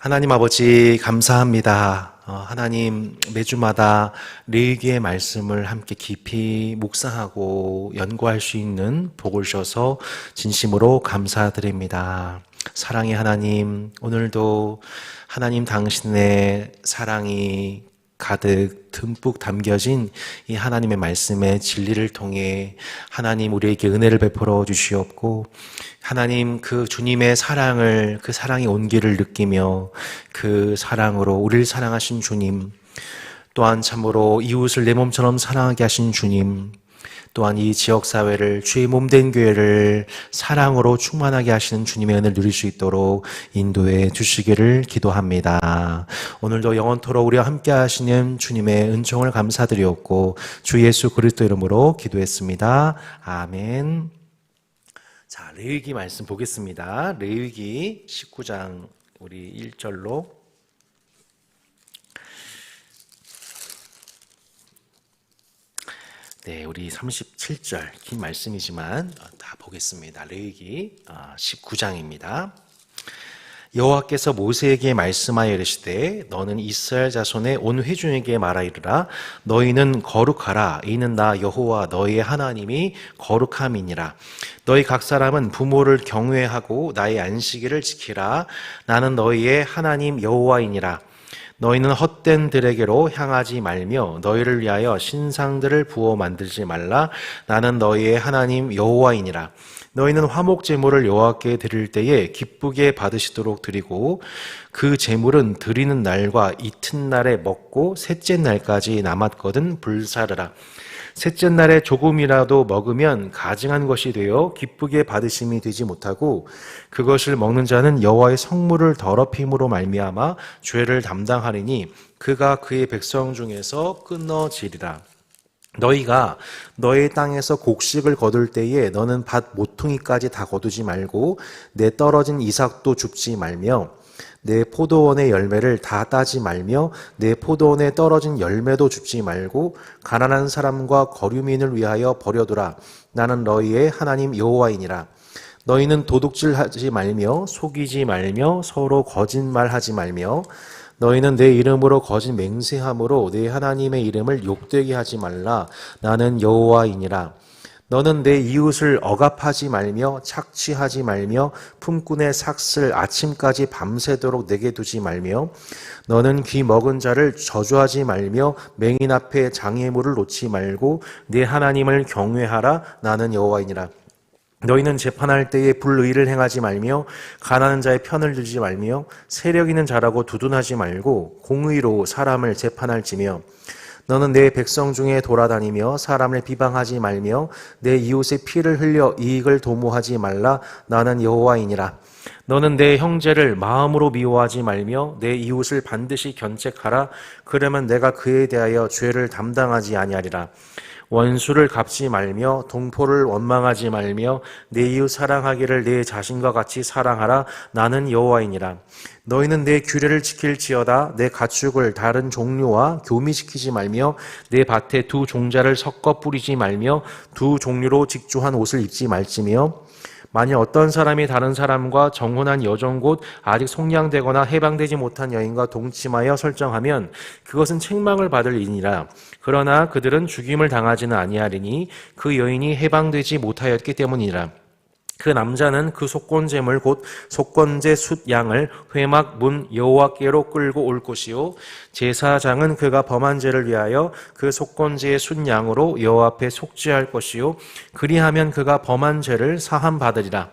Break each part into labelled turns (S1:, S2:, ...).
S1: 하나님 아버지 감사합니다. 하나님 매주마다 레위기의 말씀을 함께 깊이 묵상하고 연구할 수 있는 복을 주셔서 진심으로 감사드립니다. 사랑의 하나님, 오늘도 하나님 당신의 사랑이 가득 듬뿍 담겨진 이 하나님의 말씀의 진리를 통해 하나님 우리에게 은혜를 베풀어 주시옵고, 하나님 그 주님의 사랑을, 그 사랑의 온기를 느끼며 그 사랑으로 우리를 사랑하신 주님, 또한 참으로 이웃을 내 몸처럼 사랑하게 하신 주님, 또한 이 지역사회를, 주의 몸된 교회를 사랑으로 충만하게 하시는 주님의 은혜를 누릴 수 있도록 인도해 주시기를 기도합니다. 오늘도 영원토록 우리와 함께 하시는 주님의 은총을 감사드리옵고 주 예수 그리스도 이름으로 기도했습니다. 아멘. 자, 레위기 말씀 보겠습니다. 레위기 19장 우리 1절로 우리 37절 긴 말씀이지만 다 보겠습니다. 레위기 19장입니다. 여호와께서 모세에게 말씀하여 이르시되 너는 이스라엘 자손의 온 회중에게 말하 이르라. 너희는 거룩하라. 이는 나 여호와 너희의 하나님이 거룩함이니라. 너희 각 사람은 부모를 경외하고 나의 안식일을 지키라. 나는 너희의 하나님 여호와이니라. 너희는 헛된 들에게로 향하지 말며 너희를 위하여 신상들을 부어 만들지 말라. 나는 너희의 하나님 여호와이니라. 너희는 화목 제물을 여호와께 드릴 때에 기쁘게 받으시도록 드리고 그 제물은 드리는 날과 이튿날에 먹고 셋째 날까지 남았거든 불사르라. 셋째 날에 조금이라도 먹으면 가증한 것이 되어 기쁘게 받으심이 되지 못하고 그것을 먹는 자는 여호와의 성물을 더럽힘으로 말미암아 죄를 담당하리니 그가 그의 백성 중에서 끊어지리라. 너희가 너의 땅에서 곡식을 거둘 때에 너는 밭 모퉁이까지 다 거두지 말고 내 떨어진 이삭도 줍지 말며 내 포도원의 열매를 다 따지 말며 내 포도원에 떨어진 열매도 줍지 말고 가난한 사람과 거류민을 위하여 버려두라. 나는 너희의 하나님 여호와이니라. 너희는 도둑질하지 말며 속이지 말며 서로 거짓말하지 말며 너희는 내 이름으로 거짓 맹세함으로 내 하나님의 이름을 욕되게 하지 말라. 나는 여호와이니라. 너는 내 이웃을 억압하지 말며 착취하지 말며 품꾼의 삭슬 아침까지 밤새도록 내게 두지 말며 너는 귀 먹은 자를 저주하지 말며 맹인 앞에 장애물을 놓지 말고 내 하나님을 경외하라. 나는 여호와이니라. 너희는 재판할 때에 불의를 행하지 말며 가난한 자의 편을 들지 말며 세력 있는 자라고 두둔하지 말고 공의로 사람을 재판할지며 너는 내 백성 중에 돌아다니며 사람을 비방하지 말며 내 이웃의 피를 흘려 이익을 도모하지 말라. 나는 여호와이니라. 너는 내 형제를 마음으로 미워하지 말며 내 이웃을 반드시 견책하라. 그러면 내가 그에 대하여 죄를 담당하지 아니하리라. 원수를 갚지 말며 동포를 원망하지 말며 내 이웃 사랑하기를 내 자신과 같이 사랑하라. 나는 여호와이니라. 너희는 내 규례를 지킬지어다. 내 가축을 다른 종류와 교미시키지 말며 내 밭에 두 종자를 섞어 뿌리지 말며 두 종류로 직조한 옷을 입지 말지며 만일 어떤 사람이 다른 사람과 정혼한 여종 곧 아직 속량되거나 해방되지 못한 여인과 동침하여 설정하면 그것은 책망을 받을 일이니라. 그러나 그들은 죽임을 당하지는 아니하리니 그 여인이 해방되지 못하였기 때문이라. 그 남자는 그 속건제물 곧 속건제 숫 양을 회막 문 여호와께로 끌고 올 것이요 제사장은 그가 범한 죄를 위하여 그 속건제의 숫 양으로 여호와 앞에 속죄할 것이요 그리하면 그가 범한 죄를 사함 받으리라.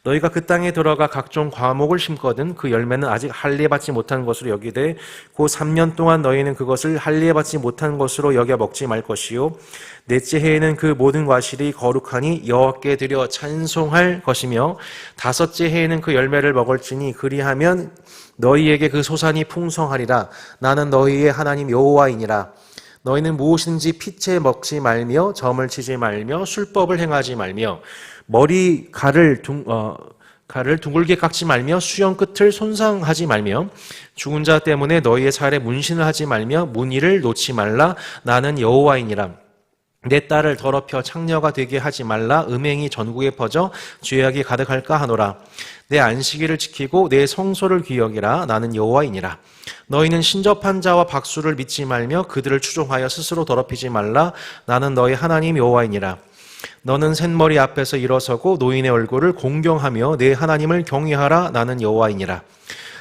S1: 너희가 그 땅에 들어가 각종 과목을 심거든 그 열매는 아직 할례받지 못한 것으로 여기되 그 3년 동안 너희는 그것을 할례받지 못한 것으로 여겨 먹지 말 것이요 넷째 해에는 그 모든 과실이 거룩하니 여호와께 드려 찬송할 것이며 다섯째 해에는 그 열매를 먹을지니 그리하면 너희에게 그 소산이 풍성하리라. 나는 너희의 하나님 여호와이니라. 너희는 무엇인지 피채 먹지 말며 점을 치지 말며 술법을 행하지 말며 머리 칼을 둥글게 깎지 말며 수염 끝을 손상하지 말며 죽은 자 때문에 너희의 살에 문신을 하지 말며 문의를 놓지 말라. 나는 여호와이니라. 내 딸을 더럽혀 창녀가 되게 하지 말라. 음행이 전국에 퍼져 죄악이 가득할까 하노라. 내 안식일을 지키고 내 성소를 기억이라. 나는 여호와이니라. 너희는 신접한 자와 박수를 믿지 말며 그들을 추종하여 스스로 더럽히지 말라. 나는 너희 하나님 여호와이니라. 너는 셋머리 앞에서 일어서고 노인의 얼굴을 공경하며 내 하나님을 경외하라. 나는 여호와이니라.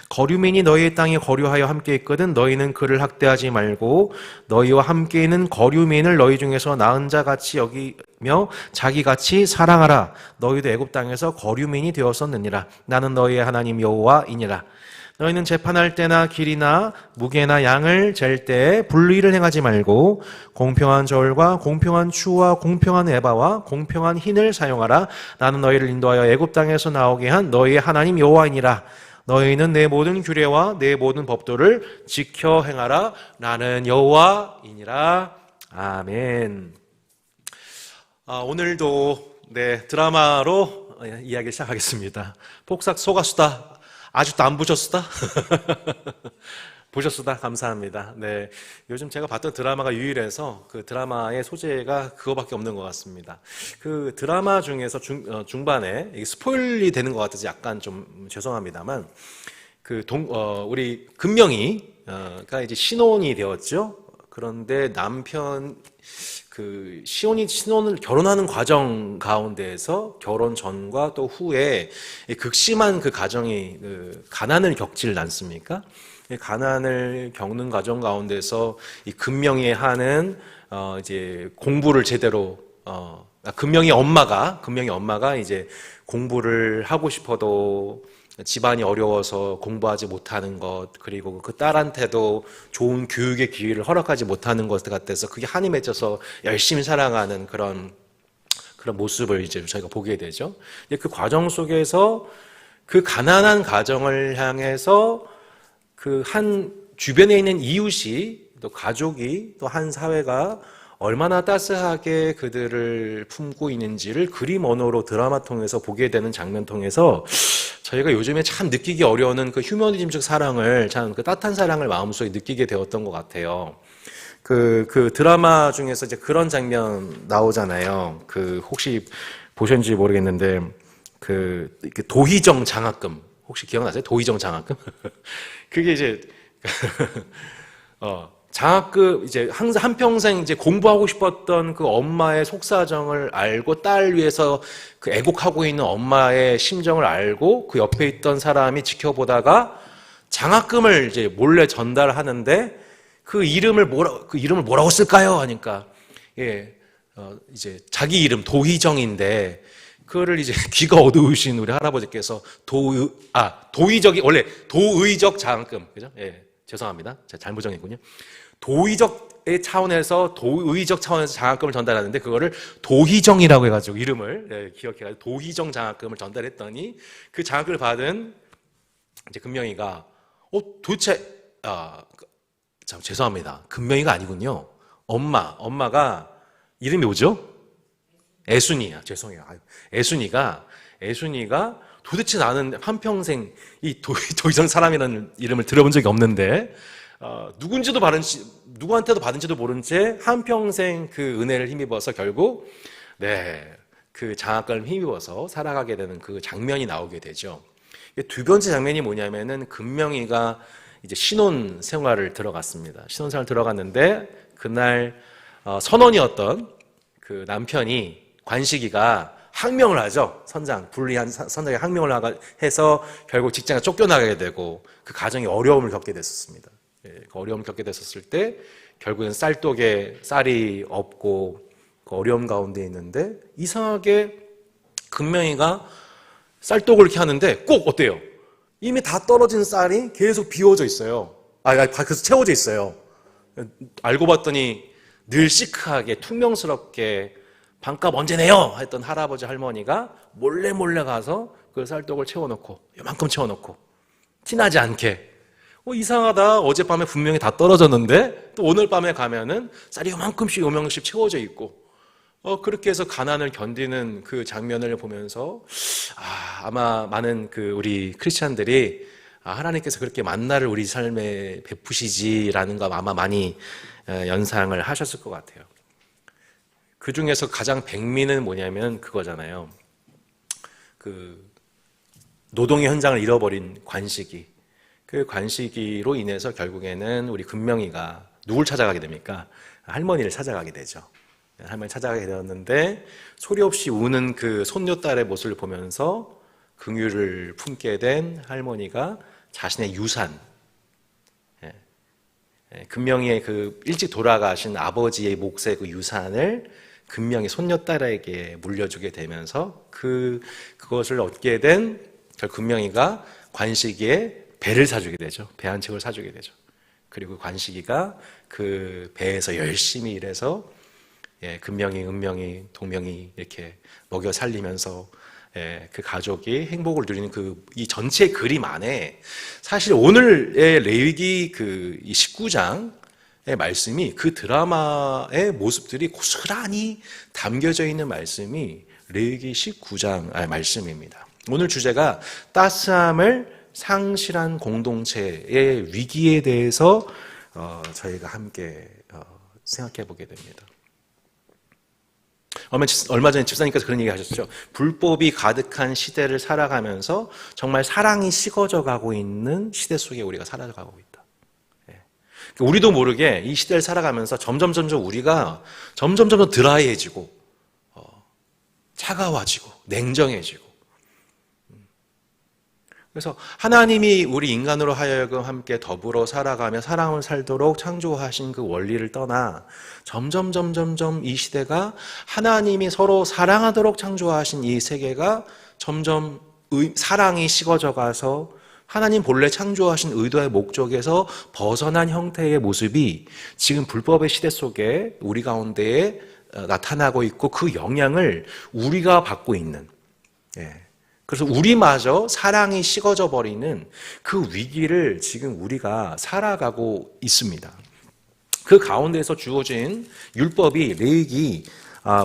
S1: 거류민이 너희의 땅에 거류하여 함께 있거든 너희는 그를 학대하지 말고 너희와 함께 있는 거류민을 너희 중에서 나은 자 같이 여기며 자기같이 사랑하라. 너희도 애굽 땅에서 거류민이 되었었느니라. 나는 너희의 하나님 여호와이니라. 너희는 재판할 때나 길이나 무게나 양을 잴 때에 불의를 행하지 말고 공평한 저울과 공평한 추와 공평한 에바와 공평한 흰을 사용하라. 나는 너희를 인도하여 애굽 땅에서 나오게 한 너희의 하나님 여호와이니라. 너희는 내 모든 규례와 내 모든 법도를 지켜 행하라. 나는 여호와이니라. 아멘. 오늘도 드라마로 이야기를 시작하겠습니다. 폭삭 속았수다. 아직도 안 보셨수다? 보셨수다? 감사합니다. 네, 요즘 제가 봤던 드라마가 유일해서 그 드라마의 소재가 그거밖에 없는 것 같습니다. 그 드라마 중에서 중반에 스포일이 되는 것 같아서 약간 좀 죄송합니다만 우리 금명이가 이제 신혼이 되었죠. 그런데 남편 신혼을 결혼하는 과정 가운데에서 결혼 전과 또 후에 극심한 그 가정이 가난을 겪질 않습니까? 가난을 겪는 과정 가운데서 이 금명이 하는 이제 공부를 제대로 금명이 엄마가 이제 공부를 하고 싶어도 집안이 어려워서 공부하지 못하는 것, 그리고 그 딸한테도 좋은 교육의 기회를 허락하지 못하는 것 같아서 그게 한이 맺혀서 열심히 살아가는 그런 모습을 이제 저희가 보게 되죠. 그 과정 속에서 그 가난한 가정을 향해서 그 한 주변에 있는 이웃이 또 가족이 또 한 사회가 얼마나 따스하게 그들을 품고 있는지를 그림 언어로 드라마 통해서 보게 되는 장면 통해서 저희가 요즘에 참 느끼기 어려운 그 휴머니즘적 사랑을 참 그 따뜻한 사랑을 마음속에 느끼게 되었던 것 같아요. 그 드라마 중에서 이제 그런 장면 나오잖아요. 혹시 보셨는지 모르겠는데 도희정 장학금 혹시 기억나세요? 도희정 장학금? 그게 이제 장학금 이제 항상 한평생 이제 공부하고 싶었던 그 엄마의 속사정을 알고 딸 위해서 그 애곡하고 있는 엄마의 심정을 알고 그 옆에 있던 사람이 지켜보다가 장학금을 이제 몰래 전달하는데 그 이름을 뭐라고 쓸까요? 하니까 이제 자기 이름 도희정인데 그거를 이제 귀가 어두우신 우리 할아버지께서 도의적이 원래 도의적 장학금 그죠? 죄송합니다. 제가 잘못 정했군요. 도의적의 차원에서 도의적 차원에서 장학금을 전달하는데 그거를 도희정이라고 해가지고 이름을 기억해가지고 도희정 장학금을 전달했더니 그 장학금을 받은 이제 금명이가 도대체 죄송합니다. 금명이가 아니군요. 엄마가 이름이 뭐죠? 애순이야. 죄송해요. 애순이가 도대체 나는 한평생 이 도희정 사람이라는 이름을 들어본 적이 없는데 누구한테도 받은지도 모른 채 한평생 그 은혜를 힘입어서 결국 그 장학금을 힘입어서 살아가게 되는 그 장면이 나오게 되죠. 두 번째 장면이 뭐냐면은 금명이가 이제 신혼 생활을 들어갔습니다. 신혼 생활 들어갔는데 그날 선원이었던 그 남편이 관식이가 항명을 하죠. 불리한 선장이 항명을 해서 결국 직장에 쫓겨나게 되고 그 가정이 어려움을 겪게 됐었습니다. 그 어려움을 겪게 됐었을 때 결국엔 쌀독에 쌀이 없고 그 어려움 가운데 있는데 이상하게 금명이가 쌀독을 이렇게 하는데 꼭 어때요? 이미 다 떨어진 쌀이 계속 비워져 있어요. 그래서 채워져 있어요. 알고 봤더니 늘 시크하게 퉁명스럽게 반값 언제 내요? 했던 할아버지 할머니가 몰래 가서 그 쌀독을 채워놓고 요만큼 채워놓고 티나지 않게 이상하다. 어젯밤에 분명히 다 떨어졌는데 또 오늘 밤에 가면은 쌀이 요만큼씩 채워져 있고 그렇게 해서 가난을 견디는 그 장면을 보면서 아마 많은 우리 크리스찬들이 하나님께서 그렇게 만나를 우리 삶에 베푸시지라는 거 아마 많이 연상을 하셨을 것 같아요. 그 중에서 가장 백미는 뭐냐면 그거잖아요. 노동의 현장을 잃어버린 관식이, 그 관식이로 인해서 결국에는 우리 금명이가 누굴 찾아가게 됩니까? 할머니를 찾아가게 되죠. 할머니 찾아가게 되었는데 소리 없이 우는 그 손녀딸의 모습을 보면서 긍휼을 품게 된 할머니가 자신의 유산, 금명이의 그 일찍 돌아가신 아버지의 몫의 그 유산을 금명이 손녀딸에게 물려주게 되면서 그것을 얻게 된 금명이가 관식이의 배를 사주게 되죠. 배 한 척을 사주게 되죠. 그리고 관식이가 그 배에서 열심히 일해서 금명이, 은명이, 동명이 이렇게 먹여 살리면서 그 가족이 행복을 누리는 이 전체 그림 안에 사실 오늘의 레위기 이 19장의 말씀이 그 드라마의 모습들이 고스란히 담겨져 있는 말씀이 레위기 19장 말씀입니다. 오늘 주제가 따스함을 상실한 공동체의 위기에 대해서 저희가 함께 생각해 보게 됩니다. 얼마 전에 집사님께서 그런 얘기 하셨죠. 불법이 가득한 시대를 살아가면서 정말 사랑이 식어져 가고 있는 시대 속에 우리가 살아가고 있다. 우리도 모르게 이 시대를 살아가면서 점점 우리가 점점 드라이해지고 차가워지고 냉정해지고, 그래서 하나님이 우리 인간으로 하여금 함께 더불어 살아가며 사랑을 살도록 창조하신 그 원리를 떠나 점점 이 시대가 하나님이 서로 사랑하도록 창조하신 이 세계가 점점 사랑이 식어져 가서 하나님 본래 창조하신 의도의 목적에서 벗어난 형태의 모습이 지금 불법의 시대 속에 우리 가운데에 나타나고 있고, 그 영향을 우리가 받고 있는, 그래서 우리마저 사랑이 식어져 버리는 그 위기를 지금 우리가 살아가고 있습니다. 그 가운데서 주어진 율법이 레위기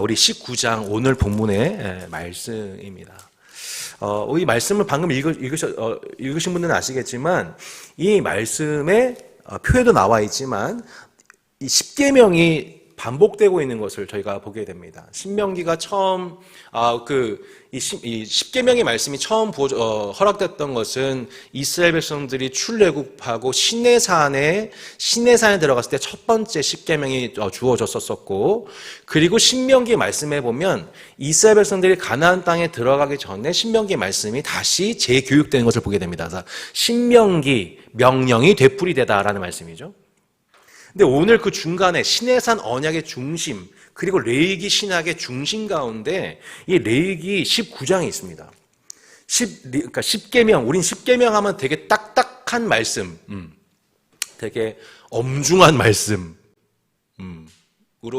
S1: 우리 19장 오늘 본문의 말씀입니다. 이 말씀을 방금 읽으신 분들은 아시겠지만 이 말씀의 표에도 나와 있지만 이 십계명이 반복되고 있는 것을 저희가 보게 됩니다. 신명기가 처음 이 십계명의 말씀이 처음 허락됐던 것은 이스라엘 백성들이 출애굽하고 시내산에 들어갔을 때 첫 번째 십계명이 주어졌었고, 그리고 신명기 말씀에 보면 이스라엘 백성들이 가나안 땅에 들어가기 전에 신명기 말씀이 다시 재교육되는 것을 보게 됩니다. 그래서 신명기 명령이 되풀이되다라는 말씀이죠. 근데 오늘 그 중간에 시내산 언약의 중심, 그리고 레위기 신학의 중심 가운데 이 레위기 19장이 있습니다. 그러니까 십계명, 우린 십계명 하면 되게 딱딱한 말씀, 되게 엄중한 말씀으로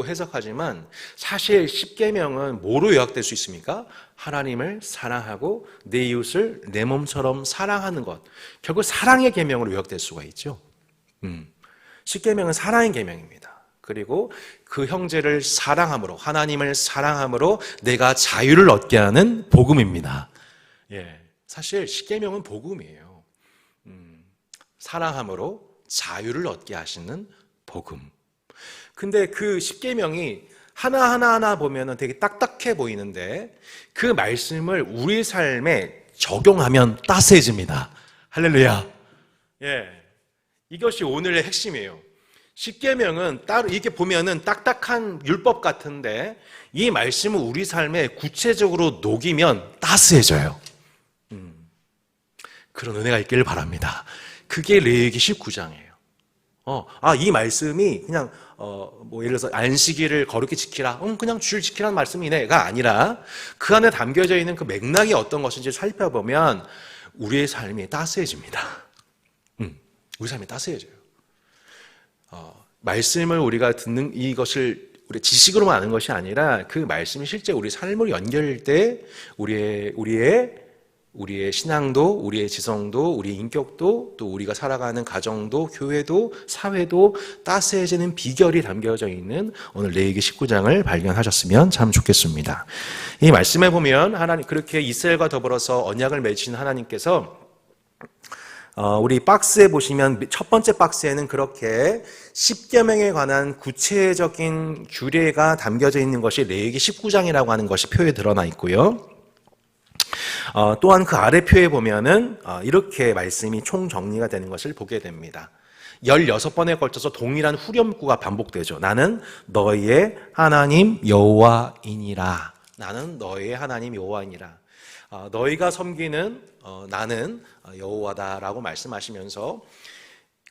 S1: 해석하지만 사실 십계명은 뭐로 요약될 수 있습니까? 하나님을 사랑하고 내 이웃을 내 몸처럼 사랑하는 것, 결국 사랑의 계명으로 요약될 수가 있죠. 십계명은 사랑의 계명입니다. 그리고 그 형제를 사랑함으로, 하나님을 사랑함으로 내가 자유를 얻게 하는 복음입니다. 사실 십계명은 복음이에요. 사랑함으로 자유를 얻게 하시는 복음. 근데 그 십계명이 하나 보면은 되게 딱딱해 보이는데 그 말씀을 우리 삶에 적용하면 따스해집니다. 할렐루야. 이것이 오늘의 핵심이에요. 십계명은 따로 이렇게 보면은 딱딱한 율법 같은데 이 말씀을 우리 삶에 구체적으로 녹이면 따스해져요. 그런 은혜가 있기를 바랍니다. 그게 레위기 19장이에요. 이 말씀이 그냥 예를 들어서 안식일을 거룩히 지키라, 그냥 주일 지키라는 말씀이네가 아니라 그 안에 담겨져 있는 그 맥락이 어떤 것인지 살펴보면 우리의 삶이 따스해집니다. 우리 삶이 따스해져요. 말씀을 우리가 듣는 이것을 우리 지식으로만 아는 것이 아니라 그 말씀이 실제 우리 삶을 연결할 때 우리의 신앙도, 우리의 지성도, 우리의 인격도, 또 우리가 살아가는 가정도, 교회도, 사회도 따스해지는 비결이 담겨져 있는 오늘 레위기 19장을 발견하셨으면 참 좋겠습니다. 이 말씀에 보면 하나님 그렇게 이스라엘과 더불어서 언약을 맺으신 하나님께서 우리 박스에 보시면 첫 번째 박스에는 그렇게 십계명에 관한 구체적인 규례가 담겨져 있는 것이 레위기 19장이라고 하는 것이 표에 드러나 있고요. 또한 그 아래 표에 보면은 이렇게 말씀이 총정리가 되는 것을 보게 됩니다. 16번에 걸쳐서 동일한 후렴구가 반복되죠. 나는 너희의 하나님 여호와이니라. 나는 너희의 하나님 여호와이니라. 너희가 섬기는 나는 여호와다라고 말씀하시면서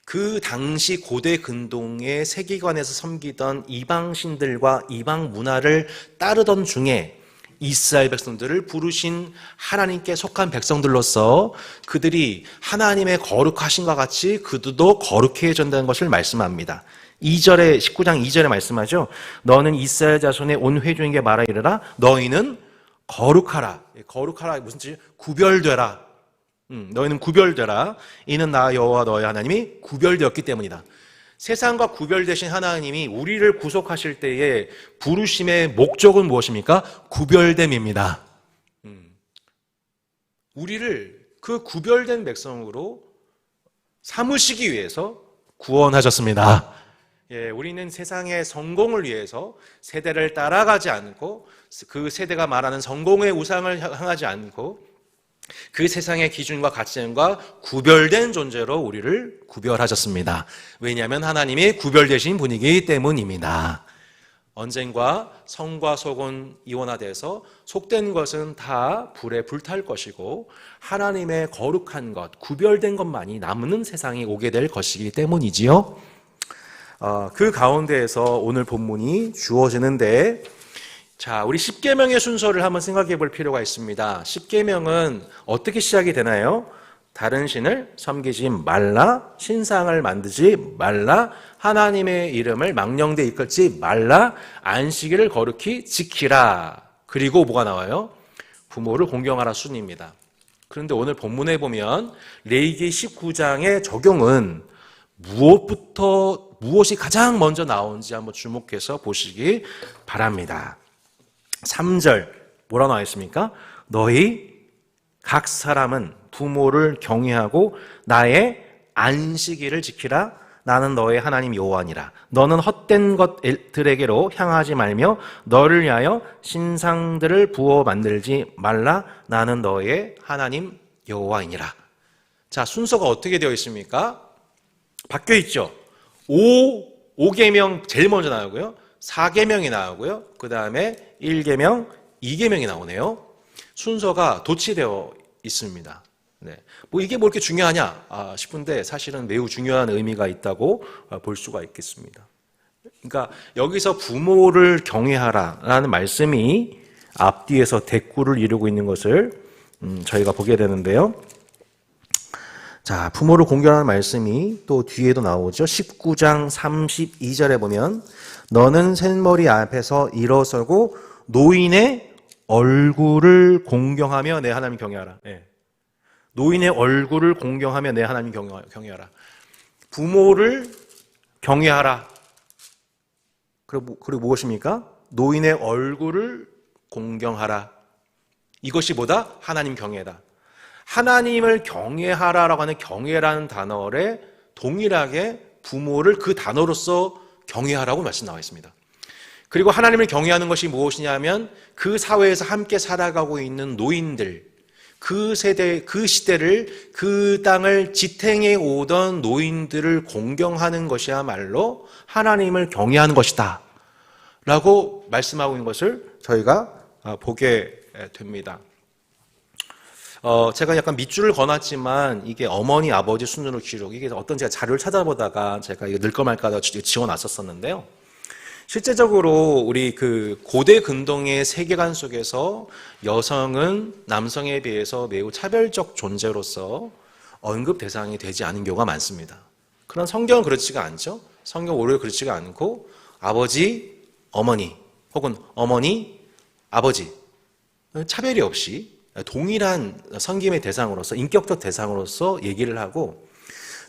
S1: 그 당시 고대 근동의 세계관에서 섬기던 이방신들과 이방 문화를 따르던 중에 이스라엘 백성들을 부르신 하나님께 속한 백성들로서 그들이 하나님의 거룩하신과 같이 그들도 거룩해진다는 것을 말씀합니다. 2절에 19장 2절에 말씀하죠. 너는 이스라엘 자손의 온 회중에게 말하 이르라. 너희는 거룩하라. 거룩하라 무슨 뜻이죠? 구별되라. 너희는 구별되라. 이는 나 여호와 너희 하나님이 구별되었기 때문이다. 세상과 구별되신 하나님이 우리를 구속하실 때에 부르심의 목적은 무엇입니까? 구별됨입니다. 우리를 그 구별된 백성으로 삼으시기 위해서 구원하셨습니다. 우리는 세상의 성공을 위해서 세대를 따라가지 않고 그 세대가 말하는 성공의 우상을 향하지 않고 그 세상의 기준과 가치관과 구별된 존재로 우리를 구별하셨습니다. 왜냐하면 하나님이 구별되신 분이기 때문입니다. 언젠가 성과 속은 이원화돼서 속된 것은 다 불에 불탈 것이고 하나님의 거룩한 것, 구별된 것만이 남는 세상이 오게 될 것이기 때문이지요. 그 가운데에서 오늘 본문이 주어지는데, 자, 우리 십계명의 순서를 한번 생각해 볼 필요가 있습니다. 십계명은 어떻게 시작이 되나요? 다른 신을 섬기지 말라, 신상을 만들지 말라, 하나님의 이름을 망령되이 이끌지 말라, 안식일을 거룩히 지키라. 그리고 뭐가 나와요? 부모를 공경하라 순입니다. 그런데 오늘 본문에 보면 레위기 19장의 적용은 무엇이 가장 먼저 나오는지 한번 주목해서 보시기 바랍니다. 3절 뭐라 나와 있습니까? 너희 각 사람은 부모를 경외하고 나의 안식일을 지키라. 나는 너의 하나님 여호와니라. 너는 헛된 것들에게로 향하지 말며 너를 위하여 신상들을 부어 만들지 말라. 나는 너의 하나님 여호와이니라. 자, 순서가 어떻게 되어 있습니까? 바뀌어 있죠. 5계명 제일 먼저 나오고요. 4계명이 나오고요. 그 다음에 1계명, 2계명이 나오네요. 순서가 도치되어 있습니다. 네. 이게 뭐 이렇게 중요하냐 싶은데 사실은 매우 중요한 의미가 있다고 볼 수가 있겠습니다. 그러니까 여기서 부모를 경외하라라는 말씀이 앞뒤에서 대꾸를 이루고 있는 것을 저희가 보게 되는데요. 자, 부모를 공경하는 말씀이 또 뒤에도 나오죠. 19장 32절에 보면 너는 샘머리 앞에서 일어서고 노인의 얼굴을 공경하며 내 하나님 경외하라. 네. 노인의 얼굴을 공경하며 내 하나님 경외하라. 부모를 경외하라. 그리고 무엇입니까? 노인의 얼굴을 공경하라. 이것이 뭐다? 하나님 경외다. 하나님을 경외하라라고 하는 경외라는 단어에 동일하게 부모를 그 단어로서 경외하라고 말씀 나와 있습니다. 그리고 하나님을 경외하는 것이 무엇이냐면 그 사회에서 함께 살아가고 있는 노인들, 그 세대, 그 시대를, 그 땅을 지탱해 오던 노인들을 공경하는 것이야말로 하나님을 경외하는 것이다 라고 말씀하고 있는 것을 저희가 보게 됩니다. 제가 약간 밑줄을 그어놨지만 이게 어머니, 아버지 순으로 기록, 이게 어떤 제가 자료를 찾아보다가 제가 이거 넣을까 말까 하다 지워놨었었는데요. 실제적으로 우리 그 고대 근동의 세계관 속에서 여성은 남성에 비해서 매우 차별적 존재로서 언급 대상이 되지 않은 경우가 많습니다. 그런 성경은 그렇지가 않죠. 성경 오히려 그렇지가 않고 아버지, 어머니 혹은 어머니, 아버지 차별이 없이 동일한 섬김의 대상으로서 인격적 대상으로서 얘기를 하고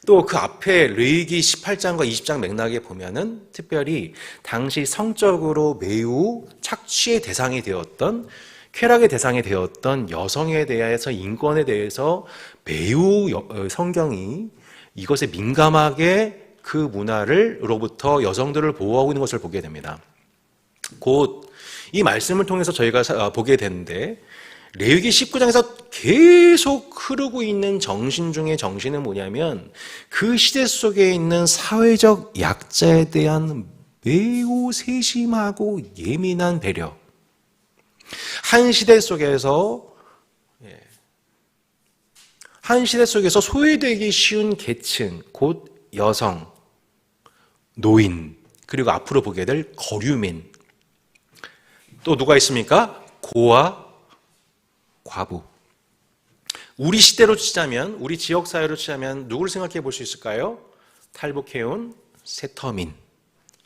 S1: 또 그 앞에 레위기 18장과 20장 맥락에 보면은 특별히 당시 성적으로 매우 착취의 대상이 되었던 쾌락의 대상이 되었던 여성에 대해서 인권에 대해서 매우 성경이 이것에 민감하게 그 문화로부터 여성들을 보호하고 있는 것을 보게 됩니다. 곧 이 말씀을 통해서 저희가 보게 되는데 레위기 19장에서 계속 흐르고 있는 정신 중에 정신은 뭐냐면 그 시대 속에 있는 사회적 약자에 대한 매우 세심하고 예민한 배려. 한 시대 속에서 소외되기 쉬운 계층, 곧 여성, 노인, 그리고 앞으로 보게 될 거류민. 또 누가 있습니까? 고아, 과부. 우리 시대로 치자면, 우리 지역 사회로 치자면 누구를 생각해 볼 수 있을까요? 탈북해온 세터민,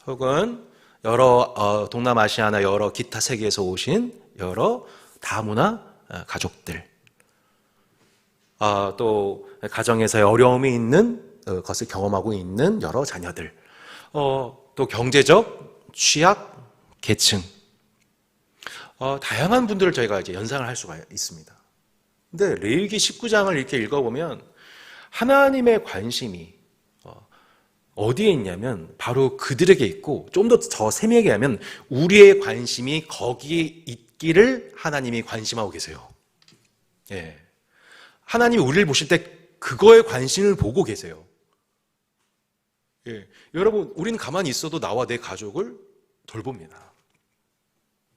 S1: 혹은 여러 동남아시아나 여러 기타 세계에서 오신 여러 다문화 가족들, 또 가정에서의 어려움이 있는 것을 경험하고 있는 여러 자녀들, 또 경제적 취약 계층, 다양한 분들을 저희가 이제 연상을 할 수가 있습니다. 근데 레위기 19장을 이렇게 읽어보면 하나님의 관심이 어디에 있냐면 바로 그들에게 있고, 좀 더 세밀하게 하면 우리의 관심이 거기에 있기를 하나님이 관심하고 계세요. 예. 하나님이 우리를 보실 때 그거에 관심을 보고 계세요. 예. 여러분, 우리는 가만히 있어도 나와 내 가족을 돌봅니다.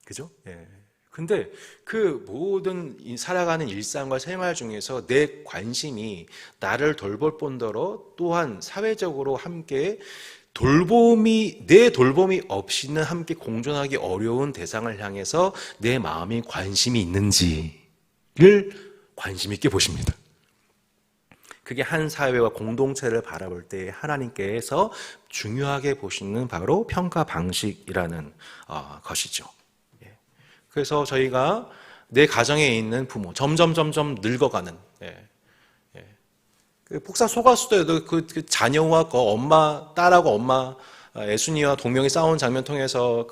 S1: 그죠? 예. 근데 그 모든 살아가는 일상과 생활 중에서 내 관심이 나를 돌볼 뿐더러 또한 사회적으로 함께 내 돌봄이 없이는 함께 공존하기 어려운 대상을 향해서 내 마음이 관심이 있는지를 관심 있게 보십니다. 그게 한 사회와 공동체를 바라볼 때 하나님께서 중요하게 보시는 바로 평가 방식이라는 것이죠. 그래서 저희가 내 가정에 있는 부모, 점점 늙어가는, 그 폭삭 속았을 때도 그 자녀와 그 딸하고 엄마, 애순이와 동명이 싸운 장면 통해서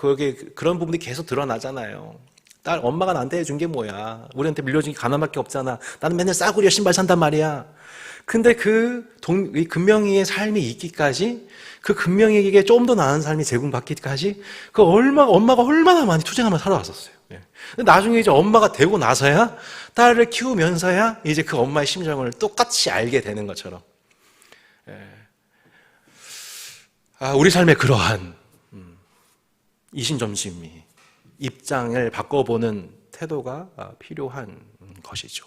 S1: 그런 부분이 계속 드러나잖아요. 엄마가 나한테 해준 게 뭐야? 우리한테 밀려준 게 가난밖에 없잖아. 나는 맨날 싸구려 신발 산단 말이야. 근데 이 금명이의 삶이 있기까지, 그 금명이에게 좀 더 나은 삶이 제공받기까지, 엄마가 얼마나 많이 투쟁하면서 살아왔었어요. 근데 나중에 이제 엄마가 되고 나서야, 딸을 키우면서야 이제 그 엄마의 심정을 똑같이 알게 되는 것처럼. 우리 삶에 그러한 이신점심이 입장을 바꿔보는 태도가 필요한 것이죠.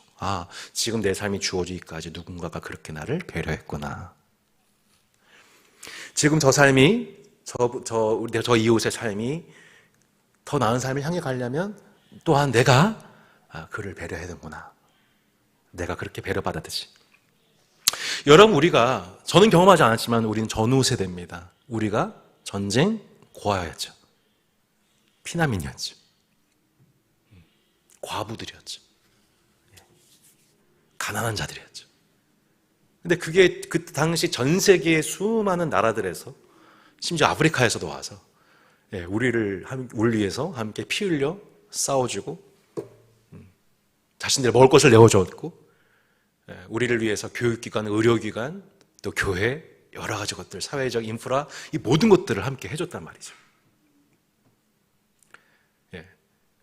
S1: 지금 내 삶이 주어지기까지 누군가가 그렇게 나를 배려했구나. 지금 저 삶이, 저 이웃의 삶이 더 나은 삶을 향해 가려면 또한 내가 그를 배려해야 되는구나. 내가 그렇게 배려받았듯이. 여러분, 저는 경험하지 않았지만 우리는 전후 세대입니다. 우리가 전쟁 고아였죠. 피난민이었죠. 과부들이었죠. 가난한 자들이었죠. 근데 그게 그 당시 전 세계의 수많은 나라들에서, 심지어 아프리카에서도 와서 우리를 위해서 함께 피 흘려 싸워주고, 자신들의 먹을 것을 내어줬고, 우리를 위해서 교육기관, 의료기관, 또 교회, 여러 가지 것들, 사회적 인프라, 이 모든 것들을 함께 해줬단 말이죠.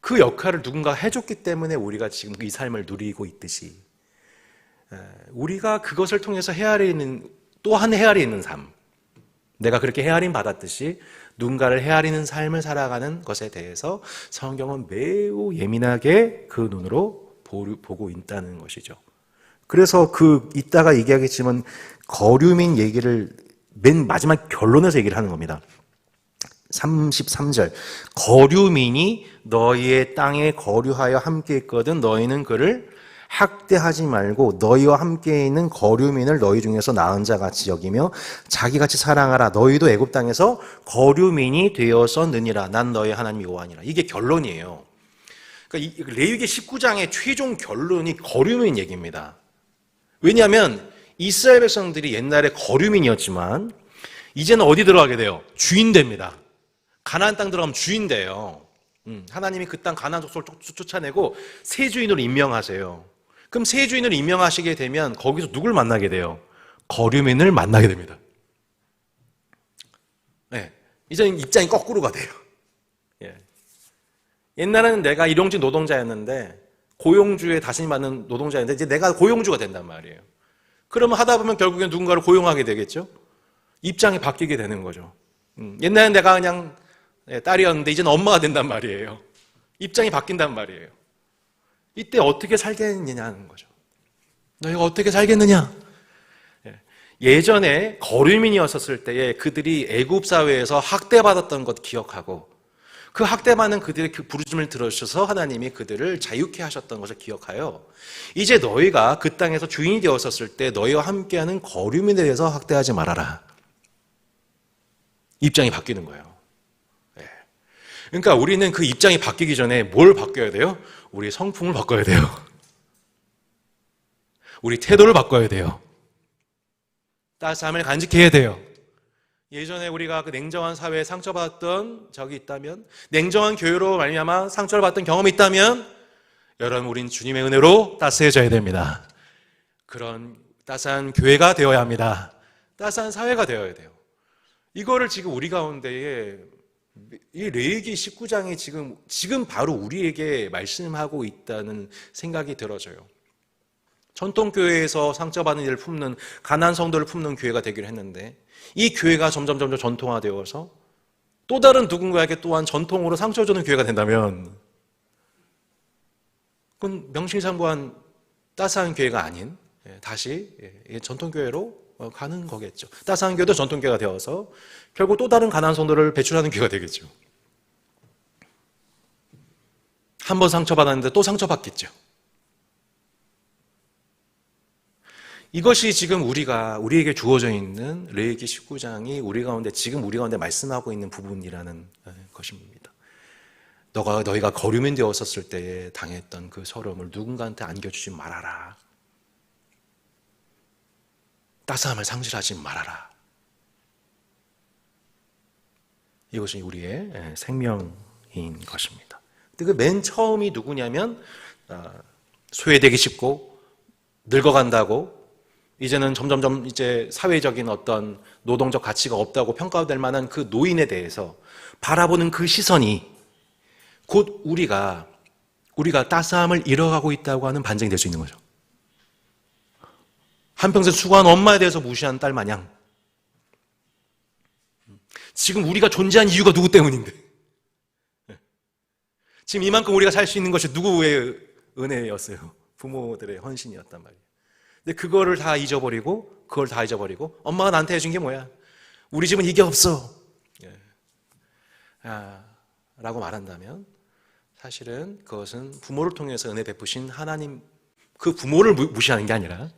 S1: 그 역할을 누군가 해줬기 때문에 우리가 지금 이 삶을 누리고 있듯이, 우리가 그것을 통해서 또한 헤아리는 삶, 내가 그렇게 헤아림 받았듯이 누군가를 헤아리는 삶을 살아가는 것에 대해서 성경은 매우 예민하게 그 눈으로 보고 있다는 것이죠. 그래서 이따가 얘기하겠지만 거류민 얘기를 맨 마지막 결론에서 얘기를 하는 겁니다. 33절, 거류민이 너희의 땅에 거류하여 함께 있거든 너희는 그를 학대하지 말고 너희와 함께 있는 거류민을 너희 중에서 나은 자 같이 여기며 자기같이 사랑하라. 너희도 애굽 땅에서 거류민이 되었었느니라. 난 너희 하나님 여호와니라. 이게 결론이에요. 그러니까 레위기 19장의 최종 결론이 거류민 얘기입니다. 왜냐하면 이스라엘 백성들이 옛날에 거류민이었지만 이제는 어디 들어가게 돼요? 주인 됩니다. 가나안 땅 들어가면 주인 돼요. 하나님이 그 땅 가나안 족속을 쫓아내고 새 주인으로 임명하세요. 그럼 새 주인을 임명하시게 되면 거기서 누굴 만나게 돼요? 거류민을 만나게 됩니다. 이제는 입장이 거꾸로가 돼요. 옛날에는 내가 일용직 노동자였는데 고용주의 다스림받는 노동자인데 이제 내가 고용주가 된단 말이에요. 그러면 하다 보면 결국엔 누군가를 고용하게 되겠죠. 입장이 바뀌게 되는 거죠. 옛날엔 내가 그냥 딸이었는데 이제는 엄마가 된단 말이에요. 입장이 바뀐단 말이에요. 이때 어떻게 살겠느냐는 거죠. 너희가 어떻게 살겠느냐? 예전에 거류민이었을 때에 그들이 애굽 사회에서 학대받았던 것 기억하고 그 학대받는 그들의 그 부르심을 들으셔서 하나님이 그들을 자유케 하셨던 것을 기억하여 이제 너희가 그 땅에서 주인이 되었었을 때 너희와 함께하는 거류민에 대해서 학대하지 말아라. 입장이 바뀌는 거예요. 그러니까 우리는 그 입장이 바뀌기 전에 뭘 바뀌어야 돼요? 우리 성품을 바꿔야 돼요. 우리 태도를 바꿔야 돼요. 따스함을 간직해야 돼요. 예전에 우리가 그 냉정한 사회에 상처받았던 적이 있다면, 냉정한 교회로 말미암아 상처를 받던 경험이 있다면, 여러분 우린 주님의 은혜로 따스해져야 됩니다. 그런 따스한 교회가 되어야 합니다. 따스한 사회가 되어야 돼요. 이거를 지금 우리 가운데에 이 레위기 19장이 지금 바로 우리에게 말씀하고 있다는 생각이 들어져요. 전통교회에서 상처받은 일을 품는 가난한 성도를 품는 교회가 되기로 했는데 이 교회가 점점 전통화되어서 또 다른 누군가에게 또한 전통으로 상처 주는 교회가 된다면 그건 명실상부한 따스한 교회가 아닌 다시 전통교회로 가는 거겠죠. 따스한 교회도 전통교회가 되어서 결국 또 다른 가난한 성도를 배출하는 교회가 되겠죠. 한 번 상처받았는데 또 상처받겠죠. 이것이 지금 우리에게 주어져 있는 레위기 19장이 우리 가운데 말씀하고 있는 부분이라는 것입니다. 너희가 거류민 되었었을 때에 당했던 그 서러움을 누군가한테 안겨주지 말아라. 따스함을 상실하지 말아라. 이것이 우리의 생명인 것입니다. 근데 그 맨 처음이 누구냐면 소외되기 쉽고 늙어간다고 이제는 점점점 이제 사회적인 어떤 노동적 가치가 없다고 평가될 만한 그 노인에 대해서 바라보는 그 시선이 곧 우리가 따스함을 잃어가고 있다고 하는 반증이 될 수 있는 거죠. 한평생 수고한 엄마에 대해서 무시한 딸 마냥 지금 우리가 존재한 이유가 누구 때문인데 지금 이만큼 우리가 살 수 있는 것이 누구의 은혜였어요? 부모들의 헌신이었단 말이에요. 근데 그걸 다 잊어버리고 엄마가 나한테 해준 게 뭐야? 우리 집은 이게 없어. 라고 말한다면 사실은 그것은 부모를 통해서 은혜 베푸신 하나님, 그 부모를 무시하는 게 아니라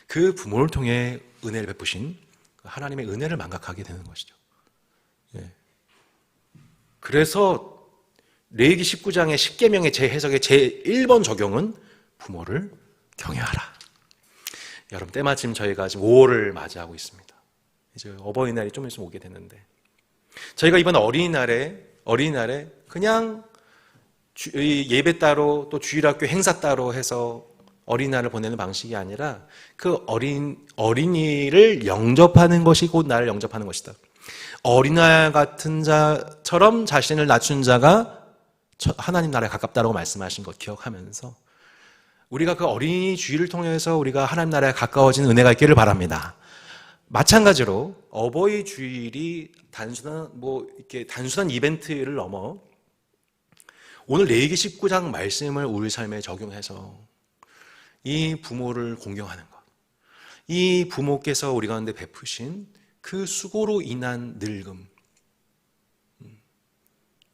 S1: 그 부모를 통해 은혜를 베푸신 하나님의 은혜를 망각하게 되는 것이죠. 그래서 레위기 19장의 10계명의 재해석의 제1번 적용은 부모를 경외하라. 여러분 때마침 저희가 지금 5월을 맞이하고 있습니다. 이제 어버이날이 좀 있으면 오게 되는데 저희가 이번 어린이날에 그냥 예배 따로 또 주일학교 행사 따로 해서 어린이날을 보내는 방식이 아니라 그 어린이를 영접하는 것이 곧 나를 영접하는 것이다. 어린아이 같은 자처럼 자신을 낮춘 자가 하나님 나라에 가깝다라고 말씀하신 것 기억하면서 우리가 그 어린이 주일을 통해서 우리가 하나님 나라에 가까워지는 은혜가 있기를 바랍니다. 마찬가지로 어버이 주일이 단순한 이벤트를 넘어 오늘 레위기 19장 말씀을 우리 삶에 적용해서 이 부모를 공경하는 것, 이 부모께서 우리 가운데 베푸신 그 수고로 인한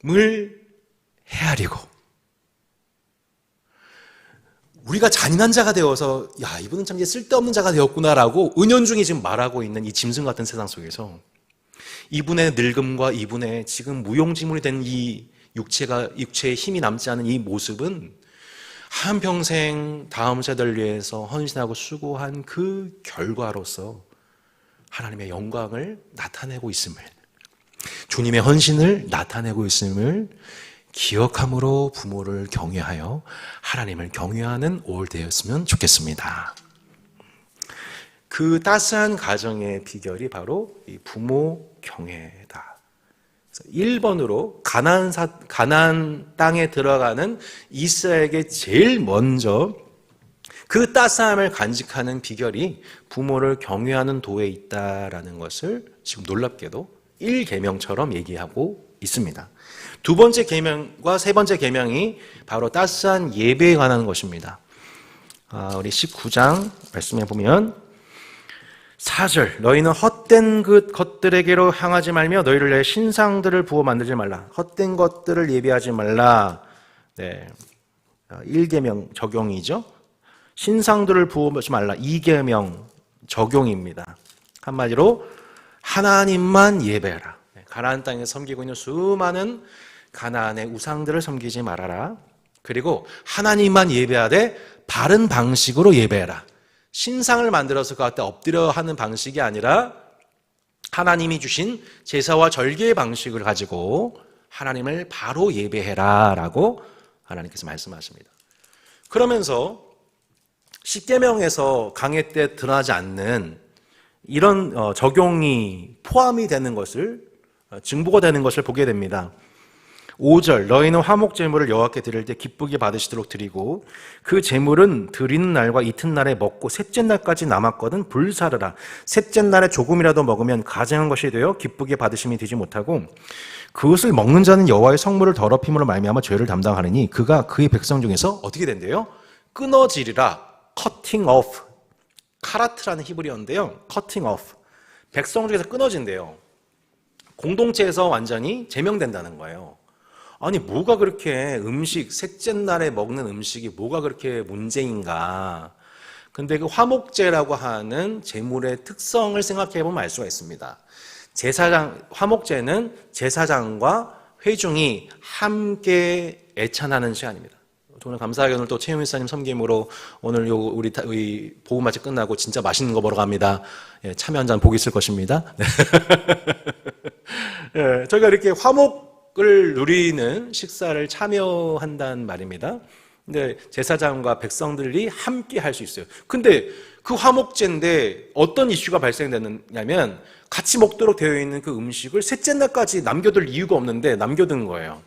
S1: 늙음을 헤아리고 우리가 잔인한 자가 되어서 이분은 참 이제 쓸데없는 자가 되었구나라고 은연중에 지금 말하고 있는 이 짐승 같은 세상 속에서 이분의 늙음과 이분의 지금 무용지물이 된 이 육체에 힘이 남지 않은 이 모습은 한평생 다음 세대를 위해서 헌신하고 수고한 그 결과로서 하나님의 영광을 나타내고 있음을, 주님의 헌신을 나타내고 있음을 기억함으로 부모를 경외하여 하나님을 경외하는 5월 되었으면 좋겠습니다. 그 따스한 가정의 비결이 바로 이 부모 경외다. 1번으로 가나안 땅에 들어가는 이스라엘에게 제일 먼저 그 따스함을 간직하는 비결이 부모를 경외하는 도에 있다라는 것을 지금 놀랍게도 1계명처럼 얘기하고 있습니다. 두 번째 계명과 세 번째 계명이 바로 따스한 예배에 관한 것입니다. 우리 19장 말씀해 보면 4절, 너희는 헛된 것들에게로 향하지 말며 너희를 내 신상들을 부어 만들지 말라. 헛된 것들을 예배하지 말라. 네, 1계명 적용이죠. 신상들을 부어하지 말라. 2계명 적용입니다. 한마디로 하나님만 예배하라. 가나안 땅에 섬기고 있는 수많은 가나안의 우상들을 섬기지 말아라. 그리고 하나님만 예배하되 바른 방식으로 예배해라. 신상을 만들어서 그 앞에 엎드려 하는 방식이 아니라 하나님이 주신 제사와 절개의 방식을 가지고 하나님을 바로 예배해라 라고 하나님께서 말씀하십니다. 그러면서 10계명에서 강해 때 드러나지 않는 이런 적용이 포함이 되는 것을, 증보가 되는 것을 보게 됩니다. 5절, 너희는 화목 제물을 여호와께 드릴 때 기쁘게 받으시도록 드리고 그 제물은 드리는 날과 이튿날에 먹고 셋째 날까지 남았거든 불사르라. 셋째 날에 조금이라도 먹으면 가증한 것이 되어 기쁘게 받으심이 되지 못하고 그것을 먹는 자는 여호와의 성물을 더럽힘으로 말미암아 죄를 담당하느니 그가 그의 백성 중에서 어떻게 된대요? 끊어지리라. cutting off. 카라트라는 히브리어인데요. cutting off. 백성 중에서 끊어진대요. 공동체에서 완전히 제명된다는 거예요. 아니 뭐가 그렇게 셋째 날에 먹는 음식이 뭐가 그렇게 문제인가. 근데 그 화목제라고 하는 제물의 특성을 생각해 보면 알 수가 있습니다. 화목제는 제사장과 회중이 함께 애찬하는 시간입니다. 오늘 감사하게 오늘 또 최영 목사님 섬김으로 오늘 우리 복음마치 끝나고 진짜 맛있는 거 먹으러 갑니다. 예, 참여 한 잔 복 있을 것입니다. 예, 저희가 이렇게 화목을 누리는 식사를 참여한다는 말입니다. 근데 제사장과 백성들이 함께 할 수 있어요. 근데 그 화목제인데 어떤 이슈가 발생되느냐면 같이 먹도록 되어 있는 그 음식을 셋째 날까지 남겨둘 이유가 없는데 남겨둔 거예요.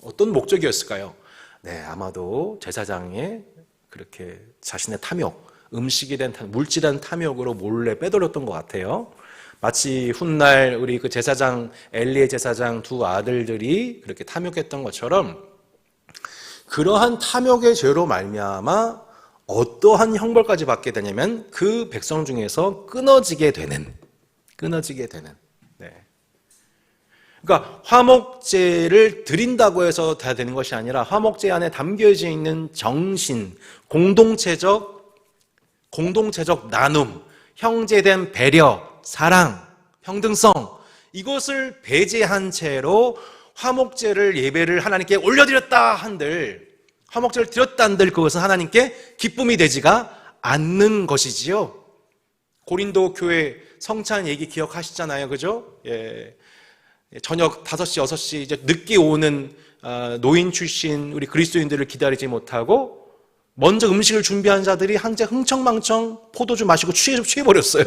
S1: 어떤 목적이었을까요? 네, 아마도 제사장의 그렇게 자신의 탐욕, 음식에 대한 물질한 탐욕으로 몰래 빼돌렸던 것 같아요. 마치 훗날 우리 그 제사장, 엘리의 제사장 두 아들들이 그렇게 탐욕했던 것처럼 그러한 탐욕의 죄로 말미암아 어떠한 형벌까지 받게 되냐면 그 백성 중에서 끊어지게 되는. 네. 그러니까 화목제를 드린다고 해서 다 되는 것이 아니라 화목제 안에 담겨져 있는 정신, 공동체적 나눔, 형제된 배려, 사랑, 평등성 이것을 배제한 채로 화목제를 예배를 하나님께 올려드렸다 한들 화목제를 드렸다 한들 그것은 하나님께 기쁨이 되지가 않는 것이지요. 고린도 교회 성찬 얘기 기억하시잖아요. 그죠? 예. 저녁 5시, 6시 이제 늦게 오는 노인 출신 우리 그리스도인들을 기다리지 못하고 먼저 음식을 준비한 자들이 한째 흥청망청 포도주 마시고 취해버렸어요.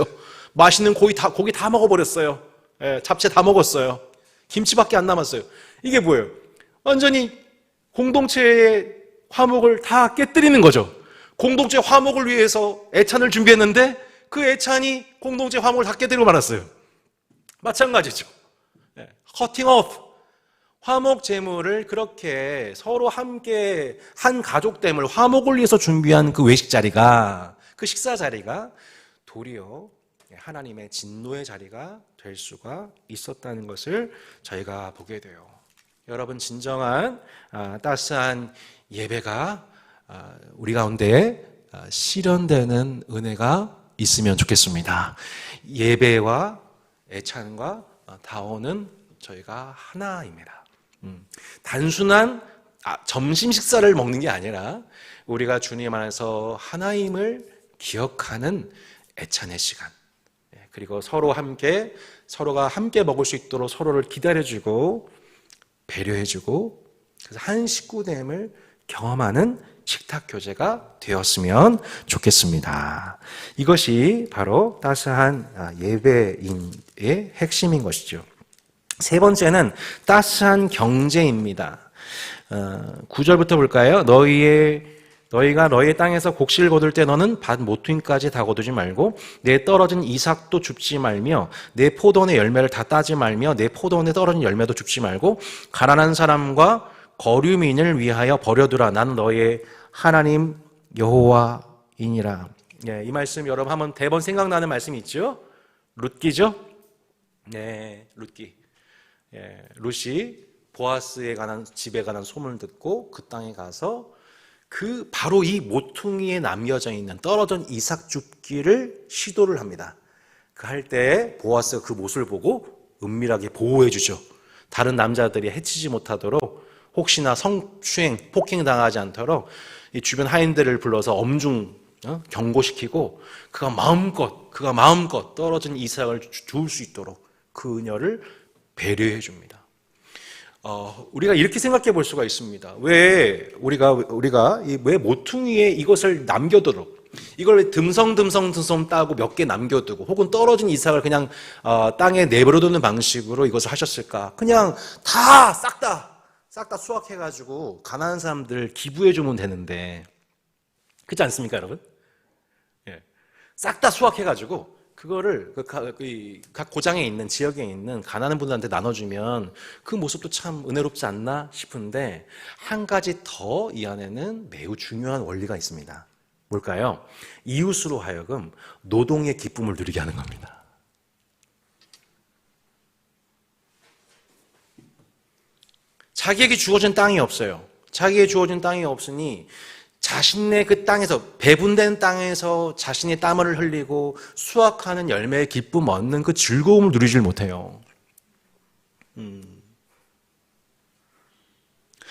S1: 맛있는 고기 다 먹어버렸어요. 예, 잡채 다 먹었어요. 김치밖에 안 남았어요. 이게 뭐예요? 완전히 공동체의 화목을 다 깨뜨리는 거죠. 공동체 화목을 위해서 애찬을 준비했는데 그 애찬이 공동체 화목을 다 깨뜨리고 말았어요. 마찬가지죠. 커팅 오프. 화목 제물을 그렇게 서로 함께 한 가족됨을 화목을 위해서 준비한 그 외식 자리가, 그 식사 자리가 도리어 하나님의 진노의 자리가 될 수가 있었다는 것을 저희가 보게 돼요. 여러분, 진정한 따스한 예배가 우리 가운데 실현되는 은혜가 있으면 좋겠습니다. 예배와 애찬과 다원은 저희가 하나입니다. 단순한 점심 식사를 먹는 게 아니라 우리가 주님 안에서 하나님을 기억하는 애찬의 시간, 그리고 서로가 함께 먹을 수 있도록 서로를 기다려주고 배려해주고 그래서 한 식구됨을 경험하는 식탁 교제가 되었으면 좋겠습니다. 이것이 바로 따스한 예배인의 핵심인 것이죠. 세 번째는 따스한 경제입니다. 9절부터 볼까요? 너희가 너희의 땅에서 곡식을 거둘 때 너는 밭 모퉁이까지 다 거두지 말고 내 떨어진 이삭도 줍지 말며 내 포도원의 열매를 다 따지 말며 내 포도원에 떨어진 열매도 줍지 말고 가난한 사람과 거류민을 위하여 버려두라. 나는 너희의 하나님 여호와이니라. 예, 이 말씀 여러분 한번 대번 생각나는 말씀이 있죠? 룻기죠? 네, 룻기. 예, 룻이 보아스에 관한 집에 관한 소문을 듣고 그 땅에 가서 바로 이 모퉁이에 남겨져 있는 떨어진 이삭 줍기를 시도를 합니다. 그 할 때 보아스가 그 모습을 보고 은밀하게 보호해 주죠. 다른 남자들이 해치지 못하도록, 혹시나 성추행, 폭행당하지 않도록 이 주변 하인들을 불러서 엄중 경고시키고 그가 마음껏 떨어진 이삭을 주울 수 있도록 그 은혜를 배려해 줍니다. 우리가 이렇게 생각해 볼 수가 있습니다. 왜 왜 모퉁이에 이것을 남겨두도록, 이걸 왜 듬성듬성 따고 몇 개 남겨두고 혹은 떨어진 이삭을 그냥 땅에 내버려두는 방식으로 이것을 하셨을까? 그냥 싹 다 수확해가지고 가난한 사람들 기부해 주면 되는데, 그렇지 않습니까, 여러분? 예. 싹 다 수확해가지고 그거를 각 고장에 있는, 지역에 있는 가난한 분들한테 나눠주면 그 모습도 참 은혜롭지 않나 싶은데, 한 가지 더 이 안에는 매우 중요한 원리가 있습니다. 뭘까요? 이웃으로 하여금 노동의 기쁨을 누리게 하는 겁니다. 자기에게 주어진 땅이 없어요. 자기에게 주어진 땅이 없으니 자신의 그 땅에서, 배분된 땅에서 자신의 땀을 흘리고 수확하는 열매의 기쁨 얻는 그 즐거움을 누리질 못해요.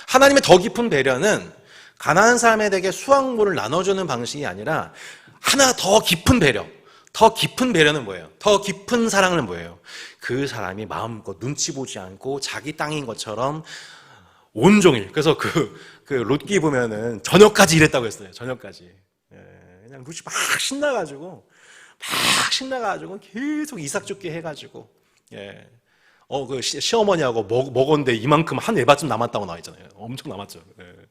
S1: 하나님의 더 깊은 배려는 가난한 사람에게 수확물을 나눠주는 방식이 아니라 하나 더 깊은 배려. 더 깊은 배려는 뭐예요? 더 깊은 사랑은 뭐예요? 그 사람이 마음껏 눈치 보지 않고 자기 땅인 것처럼 온종일, 그래서 그 롯기 보면은 저녁까지 일했다고 했어요. 저녁까지. 그냥 롯이 막 신나가지고 계속 이삭 줍기 해가지고, 그 시어머니하고 먹었는데 이만큼 한 외바쯤 남았다고 나와 있잖아요. 엄청 남았죠. 그러니까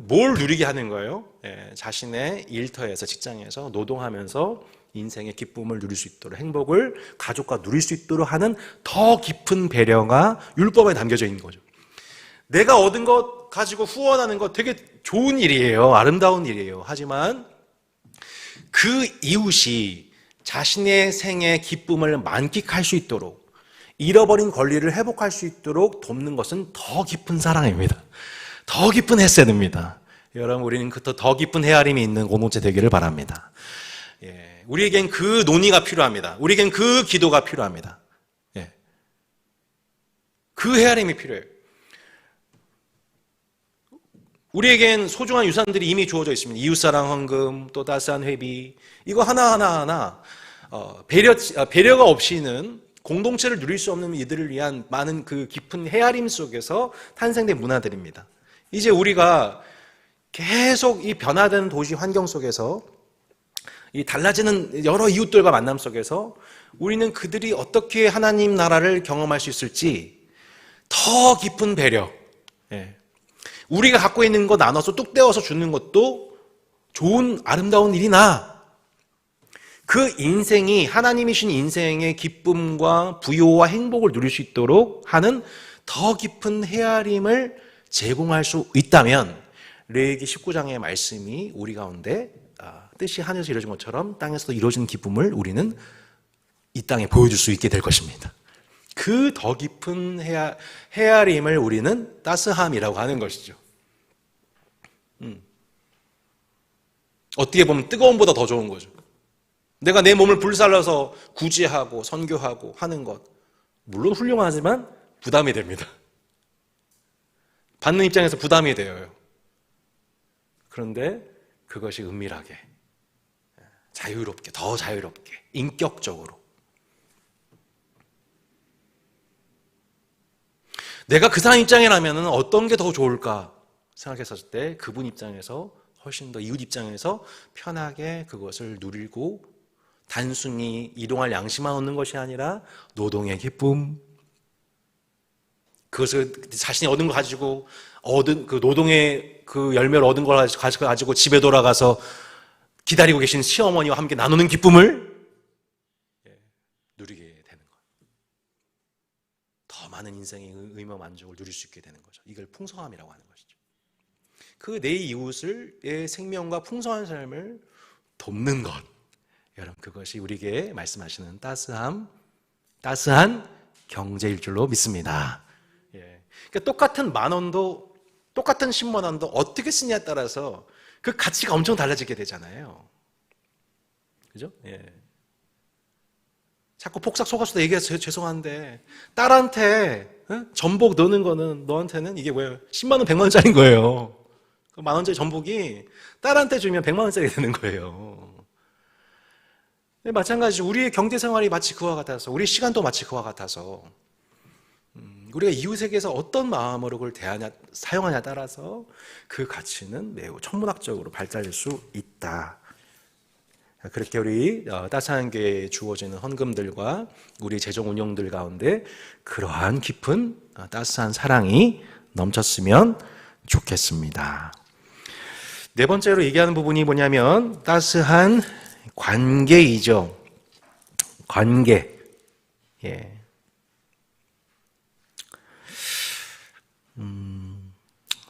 S1: 뭘 누리게 하는 거예요? 자신의 일터에서, 직장에서 노동하면서 인생의 기쁨을 누릴 수 있도록, 행복을 가족과 누릴 수 있도록 하는 더 깊은 배려가 율법에 담겨져 있는 거죠. 내가 얻은 것 가지고 후원하는 거 되게 좋은 일이에요. 아름다운 일이에요. 하지만 그 이웃이 자신의 생의 기쁨을 만끽할 수 있도록, 잃어버린 권리를 회복할 수 있도록 돕는 것은 더 깊은 사랑입니다. 더 깊은 헤세드입니다. 여러분, 우리는 더 깊은 헤아림이 있는 공동체 되기를 바랍니다. 우리에겐 그 논의가 필요합니다. 우리에겐 그 기도가 필요합니다. 그 헤아림이 필요해요. 우리에겐 소중한 유산들이 이미 주어져 있습니다. 이웃사랑 헌금, 또 따스한 회비, 이거 하나하나 배려가 없이는 공동체를 누릴 수 없는 이들을 위한 많은 그 깊은 헤아림 속에서 탄생된 문화들입니다. 이제 우리가 계속 이 변화되는 도시 환경 속에서, 이 달라지는 여러 이웃들과 만남 속에서 우리는 그들이 어떻게 하나님 나라를 경험할 수 있을지 더 깊은 배려, 우리가 갖고 있는 거 나눠서 뚝 떼어서 주는 것도 좋은 아름다운 일이나, 그 인생이 하나님이신 인생의 기쁨과 부요와 행복을 누릴 수 있도록 하는 더 깊은 헤아림을 제공할 수 있다면, 레위기 19장의 말씀이 우리 가운데 뜻이 하늘에서 이루어진 것처럼 땅에서도 이루어지는 기쁨을 우리는 이 땅에 보여줄 수 있게 될 것입니다. 그 더 깊은 헤아림을 우리는 따스함이라고 하는 것이죠. 어떻게 보면 뜨거움보다 더 좋은 거죠. 내가 내 몸을 불살라서 구제하고 선교하고 하는 것, 물론 훌륭하지만 부담이 됩니다. 받는 입장에서 부담이 돼요. 그런데 그것이 은밀하게, 자유롭게, 더 자유롭게, 인격적으로, 내가 그 사람 입장이라면 어떤 게 더 좋을까 생각했을 때 그분 입장에서 훨씬 더, 이웃 입장에서 편하게 그것을 누리고, 단순히 이동할 양식만 얻는 것이 아니라 노동의 기쁨, 그것을 자신이 얻은 걸 가지고 얻은 그 노동의 그 열매를 얻은 걸 가지고 집에 돌아가서 기다리고 계신 시어머니와 함께 나누는 기쁨을 누리게 되는 것. 더 많은 인생의 의미 만족을 누릴 수 있게 되는 거죠. 이걸 풍성함이라고 하는 것이죠. 그 내 이웃의 생명과 풍성한 삶을 돕는 것. 여러분, 그것이 우리에게 말씀하시는 따스한 경제일 줄로 믿습니다. 그러니까 똑같은 10,000원도, 똑같은 10만 원도 어떻게 쓰냐에 따라서 그 가치가 엄청 달라지게 되잖아요. 그죠? 자꾸 폭삭 속았수다 얘기해서 죄송한데, 딸한테 전복 넣는 거는 너한테는 이게 뭐예요? 10만 원, 100만 원짜리인 거예요. 그 10,000원짜리 전복이 딸한테 주면 100만 원짜리 되는 거예요. 마찬가지 우리의 경제 생활이 마치 그와 같아서, 우리 시간도 마치 그와 같아서, 우리가 이웃에게서 어떤 마음으로 그걸 사용하냐에 따라서 그 가치는 매우 천문학적으로 발달될 수 있다. 그렇게 우리 따스한 교회에 주어지는 헌금들과 우리 재정 운영들 가운데 그러한 깊은 따스한 사랑이 넘쳤으면 좋겠습니다. 네 번째로 얘기하는 부분이 뭐냐면 따스한 관계이죠. 관계.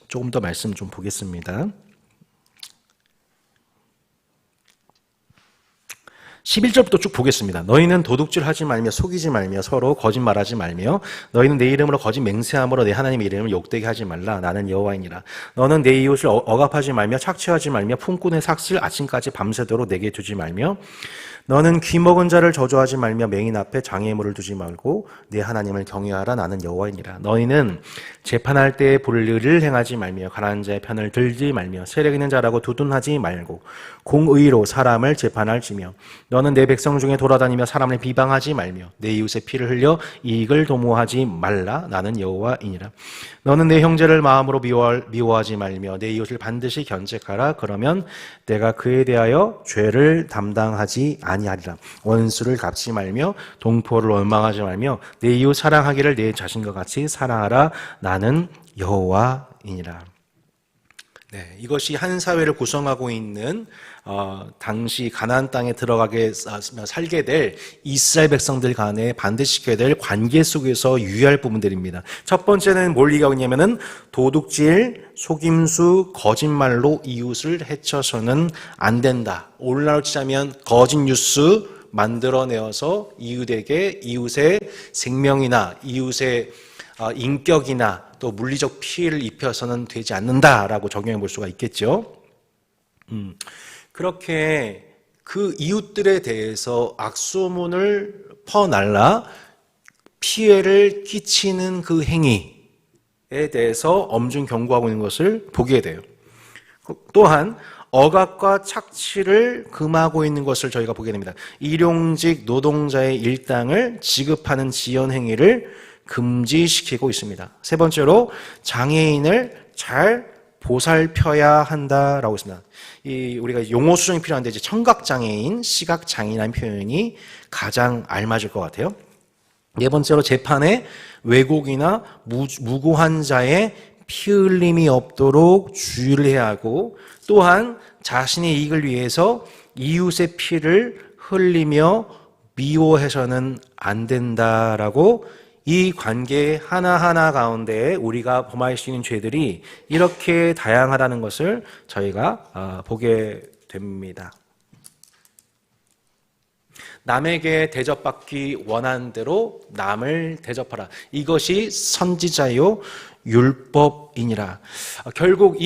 S1: 조금 더 말씀 좀 보겠습니다. 11절부터 쭉 보겠습니다. 너희는 도둑질 하지 말며 속이지 말며 서로 거짓말하지 말며 너희는 내 이름으로 거짓 맹세함으로 내 하나님의 이름을 욕되게 하지 말라. 나는 여호와이니라. 너는 내 이웃을 억압하지 말며 착취하지 말며 품꾼의 삭슬 아침까지 밤새도록 내게 두지 말며 너는 귀먹은 자를 저주하지 말며 맹인 앞에 장애물을 두지 말고 내 하나님을 경외하라. 나는 여호와이니라. 너희는 재판할 때에 불의를 행하지 말며 가난한 자의 편을 들지 말며 세력 있는 자라고 두둔하지 말고 공의로 사람을 재판할지며 너는 내 백성 중에 돌아다니며 사람을 비방하지 말며 내 이웃의 피를 흘려 이익을 도모하지 말라. 나는 여호와이니라. 너는 내 형제를 마음으로 미워하지 말며 내 이웃을 반드시 견책하라. 그러면 내가 그에 대하여 죄를 담당하지 아니하리라. 원수를 갚지 말며 동포를 원망하지 말며 내 이웃 사랑하기를 내 자신과 같이 사랑하라. 나는 여호와이니라. 네, 이것이 한 사회를 구성하고 있는 당시 가나안 땅에 들어가게 살게 될 이스라엘 백성들 간에 반드시 지켜야 될 관계 속에서 유의할 부분들입니다. 첫 번째는 뭘 얘기하고 있냐면은 도둑질, 속임수, 거짓말로 이웃을 해쳐서는 안 된다. 오늘날로 치자면 거짓 뉴스 만들어내어서 이웃의 생명이나 이웃의 인격이나 또 물리적 피해를 입혀서는 되지 않는다라고 적용해 볼 수가 있겠죠. 그렇게 그 이웃들에 대해서 악소문을 퍼날라 피해를 끼치는 그 행위에 대해서 엄중 경고하고 있는 것을 보게 돼요. 또한 억압과 착취를 금하고 있는 것을 저희가 보게 됩니다. 일용직 노동자의 일당을 지급하는 지연 행위를 금지시키고 있습니다. 세 번째로 장애인을 잘 보살펴야 한다라고 있습니다. 우리가 용어 수정이 필요한데 이제 청각장애인, 시각장애인이라는 표현이 가장 알맞을 것 같아요. 네 번째로 재판에 왜곡이나 무고한 자의 피 흘림이 없도록 주의를 해야 하고 또한 자신의 이익을 위해서 이웃의 피를 흘리며 미워해서는 안 된다라고 이 관계 하나하나 가운데 우리가 범할 수 있는 죄들이 이렇게 다양하다는 것을 저희가 보게 됩니다. 남에게 대접받기 원하는 대로 남을 대접하라. 이것이 선지자요 율법이니라. 결국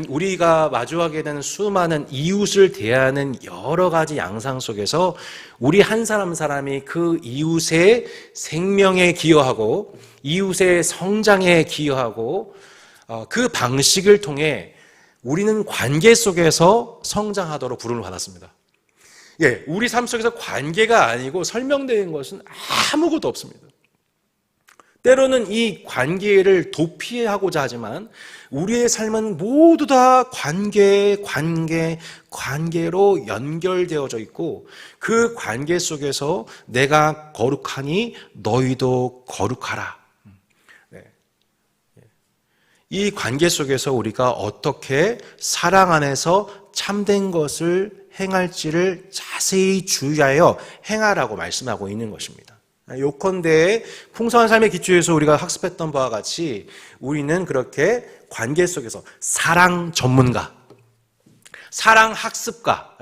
S1: 우리가 마주하게 되는 수많은 이웃을 대하는 여러 가지 양상 속에서 우리 한 사람이 그 이웃의 생명에 기여하고 이웃의 성장에 기여하고 그 방식을 통해 우리는 관계 속에서 성장하도록 부름을 받았습니다. 우리 삶 속에서 관계가 아니고 설명되는 것은 아무것도 없습니다. 때로는 이 관계를 도피하고자 하지만 우리의 삶은 모두 다 관계로 연결되어져 있고 그 관계 속에서 내가 거룩하니 너희도 거룩하라. 이 관계 속에서 우리가 어떻게 사랑 안에서 참된 것을 행할지를 자세히 주의하여 행하라고 말씀하고 있는 것입니다. 요컨대 풍성한 삶의 기초에서 우리가 학습했던 바와 같이 우리는 그렇게 관계 속에서 사랑 전문가, 사랑 학습가,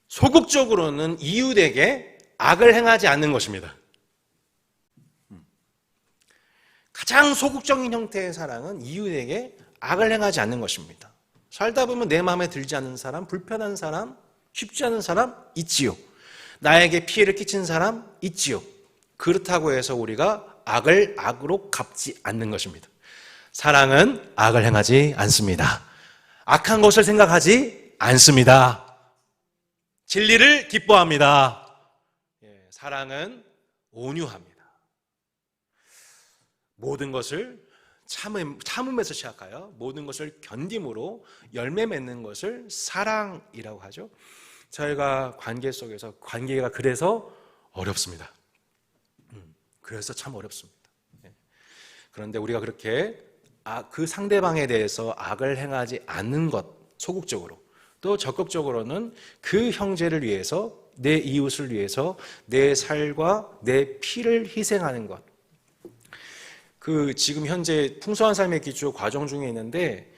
S1: 소극적으로는 이웃에게 악을 행하지 않는 것입니다. 가장 소극적인 형태의 사랑은 이웃에게 악을 행하지 않는 것입니다. 살다 보면 내 마음에 들지 않는 사람, 불편한 사람, 쉽지 않은 사람 있지요. 나에게 피해를 끼친 사람 있지요. 그렇다고 해서 우리가 악을 악으로 갚지 않는 것입니다. 사랑은 악을 행하지 않습니다. 악한 것을 생각하지 않습니다. 진리를 기뻐합니다. 사랑은 온유합니다. 모든 것을 참음에서 시작하여 모든 것을 견딤으로 열매 맺는 것을 사랑이라고 하죠. 저희가 관계 속에서 관계가 그래서 어렵습니다. 그래서 참 어렵습니다. 그런데 우리가 그렇게 그 상대방에 대해서 악을 행하지 않는 것, 소극적으로 또 적극적으로는 그 형제를 위해서, 내 이웃을 위해서 내 살과 내 피를 희생하는 것. 지금 현재 풍성한 삶의 기초 과정 중에 있는데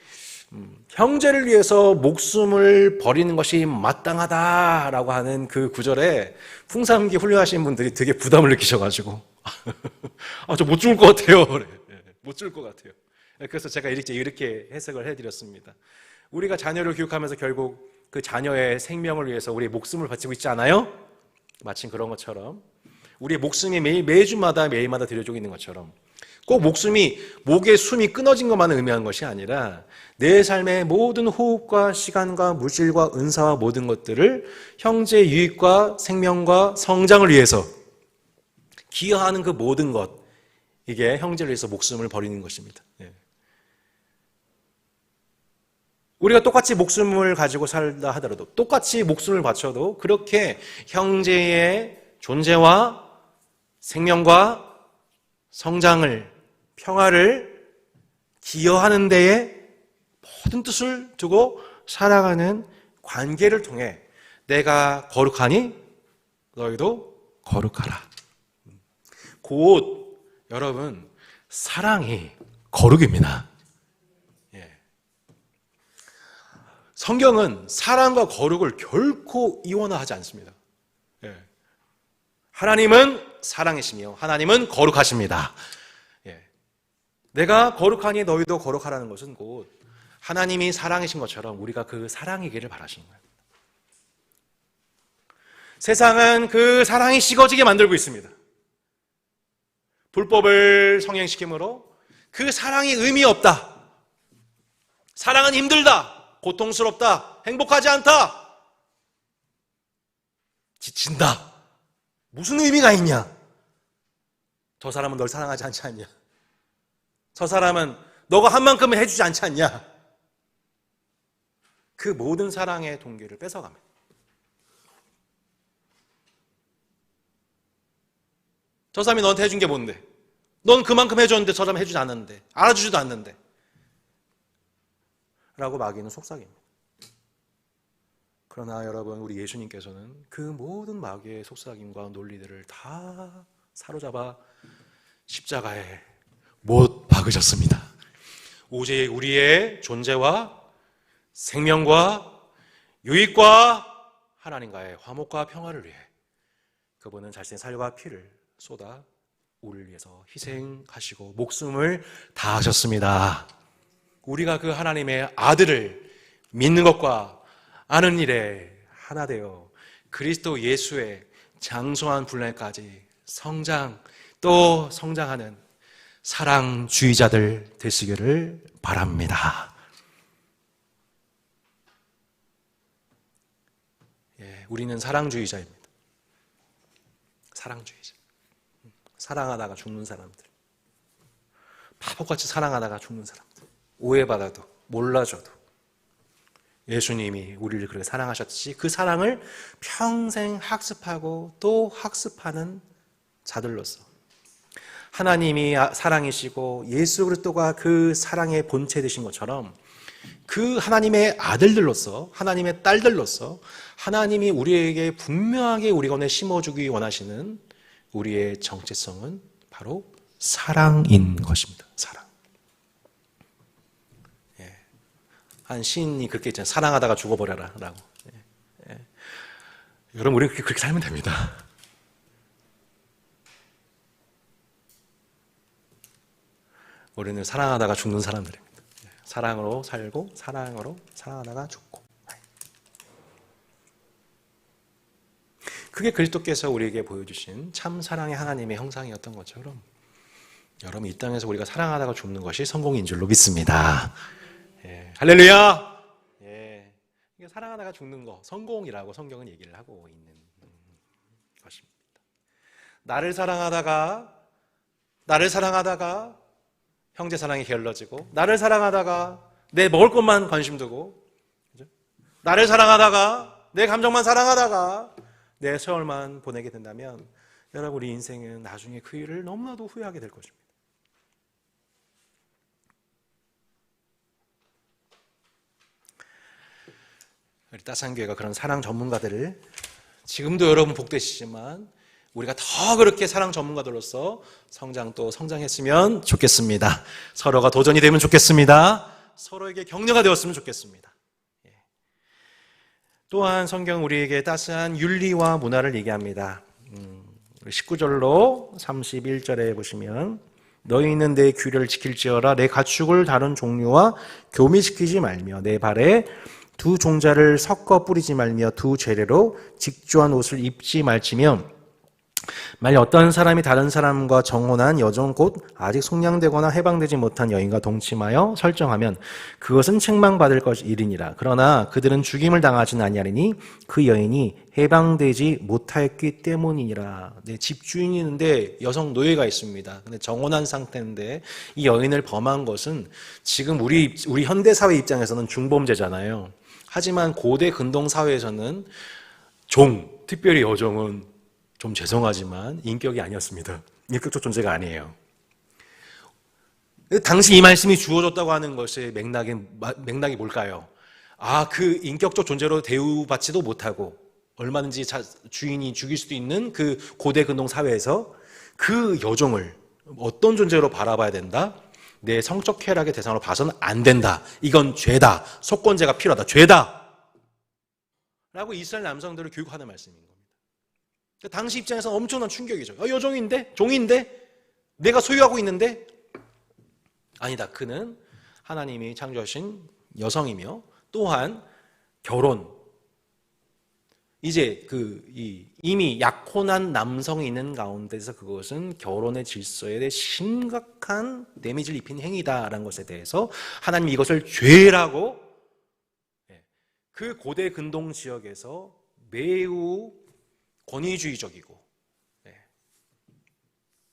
S1: 형제를 위해서 목숨을 버리는 것이 마땅하다라고 하는 그 구절에 풍삼기 훈련하신 분들이 되게 부담을 느끼셔가지고 저 못 죽을 것 같아요. 못 죽을 것 같아요. 그래서 제가 이렇게 해석을 해드렸습니다. 우리가 자녀를 교육하면서 결국 그 자녀의 생명을 위해서 우리의 목숨을 바치고 있지 않아요? 마침 그런 것처럼 우리의 목숨이 매주마다 매일마다 들여지고 있는 것처럼 꼭 목의 숨이 끊어진 것만을 의미하는 것이 아니라 내 삶의 모든 호흡과 시간과 물질과 은사와 모든 것들을 형제의 유익과 생명과 성장을 위해서 기여하는 그 모든 것, 이게 형제를 위해서 목숨을 버리는 것입니다. 우리가 똑같이 목숨을 가지고 살다 하더라도, 똑같이 목숨을 바쳐도 그렇게 형제의 존재와 생명과 성장을, 평화를 기여하는 데에 모든 뜻을 두고 살아가는 관계를 통해 내가 거룩하니 너희도 거룩하라. 곧 여러분, 사랑이 거룩입니다. 성경은 사랑과 거룩을 결코 이원화하지 않습니다. 하나님은 사랑이시며 하나님은 거룩하십니다. 내가 거룩하니 너희도 거룩하라는 것은 곧 하나님이 사랑이신 것처럼 우리가 그 사랑이기를 바라시는 거예요. 세상은 그 사랑이 식어지게 만들고 있습니다. 불법을 성행시킴으로 그 사랑이 의미 없다. 사랑은 힘들다. 고통스럽다. 행복하지 않다. 지친다. 무슨 의미가 있냐? 저 사람은 널 사랑하지 않지 않냐? 저 사람은 너가 한 만큼은 해주지 않지 않냐? 그 모든 사랑의 동기를 뺏어갑니다. 저 사람이 너한테 해준 게 뭔데? 넌 그만큼 해줬는데 저 사람이 해주지 않았는데, 알아주지도 않는데 라고 마귀는 속삭입니다. 그러나 여러분, 우리 예수님께서는 그 모든 마귀의 속삭임과 논리들을 다 사로잡아 십자가에 못 박으셨습니다. 오직 우리의 존재와 생명과 유익과 하나님과의 화목과 평화를 위해 그분은 자신의 살과 피를 쏟아 우리를 위해서 희생하시고 목숨을 다하셨습니다. 우리가 그 하나님의 아들을 믿는 것과 아는 일에 하나 되어 그리스도 예수의 장성한 분량까지 또 성장하는 사랑주의자들 되시기를 바랍니다. 우리는 사랑주의자입니다. 사랑주의자. 사랑하다가 죽는 사람들. 바보같이 사랑하다가 죽는 사람들. 오해받아도 몰라줘도 예수님이 우리를 그렇게 사랑하셨듯이 그 사랑을 평생 학습하고 또 학습하는 자들로서 하나님이 사랑이시고 예수 그리스도가 그 사랑의 본체 되신 것처럼 그 하나님의 아들들로서, 하나님의 딸들로서 하나님이 우리에게 분명하게 우리 가운데 심어주기 원하시는 우리의 정체성은 바로 사랑인 것입니다. 사랑. 예. 한 시인이 그렇게 있잖아요. 사랑하다가 죽어버려라 라고. 예. 예. 여러분, 우리 그렇게 살면 됩니다. 우리는 사랑하다가 죽는 사람들입니다. 사랑으로 살고 사랑으로 사랑하다가 죽고. 그게 그리스도께서 우리에게 보여주신 참 사랑의 하나님의 형상이었던 것처럼 여러분, 이 땅에서 우리가 사랑하다가 죽는 것이 성공인 줄로 믿습니다. 예. 할렐루야. 예. 사랑하다가 죽는 거 성공이라고 성경은 얘기를 하고 있는 것입니다. 나를 사랑하다가 형제 사랑이 게을러지고, 나를 사랑하다가 내 먹을 것만 관심 두고, 나를 사랑하다가 내 감정만 사랑하다가 내 세월만 보내게 된다면 여러분, 우리 인생은 나중에 그 일을 너무나도 후회하게 될 것입니다. 우리 따산교회가 그런 사랑 전문가들을, 지금도 여러분 복되시지만 우리가 더 그렇게 사랑 전문가들로서 성장했으면 좋겠습니다. 서로가 도전이 되면 좋겠습니다. 서로에게 격려가 되었으면 좋겠습니다. 또한 성경은 우리에게 따스한 윤리와 문화를 얘기합니다. 19절로 31절에 보시면, 너희는 내 규례를 지킬지어라. 내 가축을 다른 종류와 교미시키지 말며 내 발에 두 종자를 섞어 뿌리지 말며 두 재래로 직조한 옷을 입지 말지며, 만약 어떤 사람이 다른 사람과 정혼한 여종 곧 아직 속량되거나 해방되지 못한 여인과 동침하여 설정하면 그것은 책망받을 일이니라. 그러나 그들은 죽임을 당하지는 아니하리니 그 여인이 해방되지 못하였기 때문이니라. 네, 집주인이 있는데 여성 노예가 있습니다. 근데 정혼한 상태인데 이 여인을 범한 것은 지금 우리 현대 사회 입장에서는 중범죄잖아요. 하지만 고대 근동 사회에서는 특별히 여종은, 좀 죄송하지만 인격이 아니었습니다. 인격적 존재가 아니에요. 당시 이 말씀이 주어졌다고 하는 것의 맥락이 뭘까요? 그 인격적 존재로 대우받지도 못하고 얼마든지 주인이 죽일 수도 있는 그 고대 근동 사회에서 그 여종을 어떤 존재로 바라봐야 된다? 내 성적 쾌락의 대상으로 봐서는 안 된다. 이건 죄다. 속건제가 필요하다. 죄다. 라고 이스라엘 남성들을 교육하는 말씀인 겁니다. 당시 입장에서 엄청난 충격이죠. 여종인데? 종인데? 내가 소유하고 있는데? 아니다. 그는 하나님이 창조하신 여성이며 또한 결혼, 이제 이미 약혼한 남성이 있는 가운데서 그것은 결혼의 질서에 대해 심각한 데미지를 입힌 행위다라는 것에 대해서 하나님이 이것을 죄라고 그 고대 근동 지역에서 매우 권위주의적이고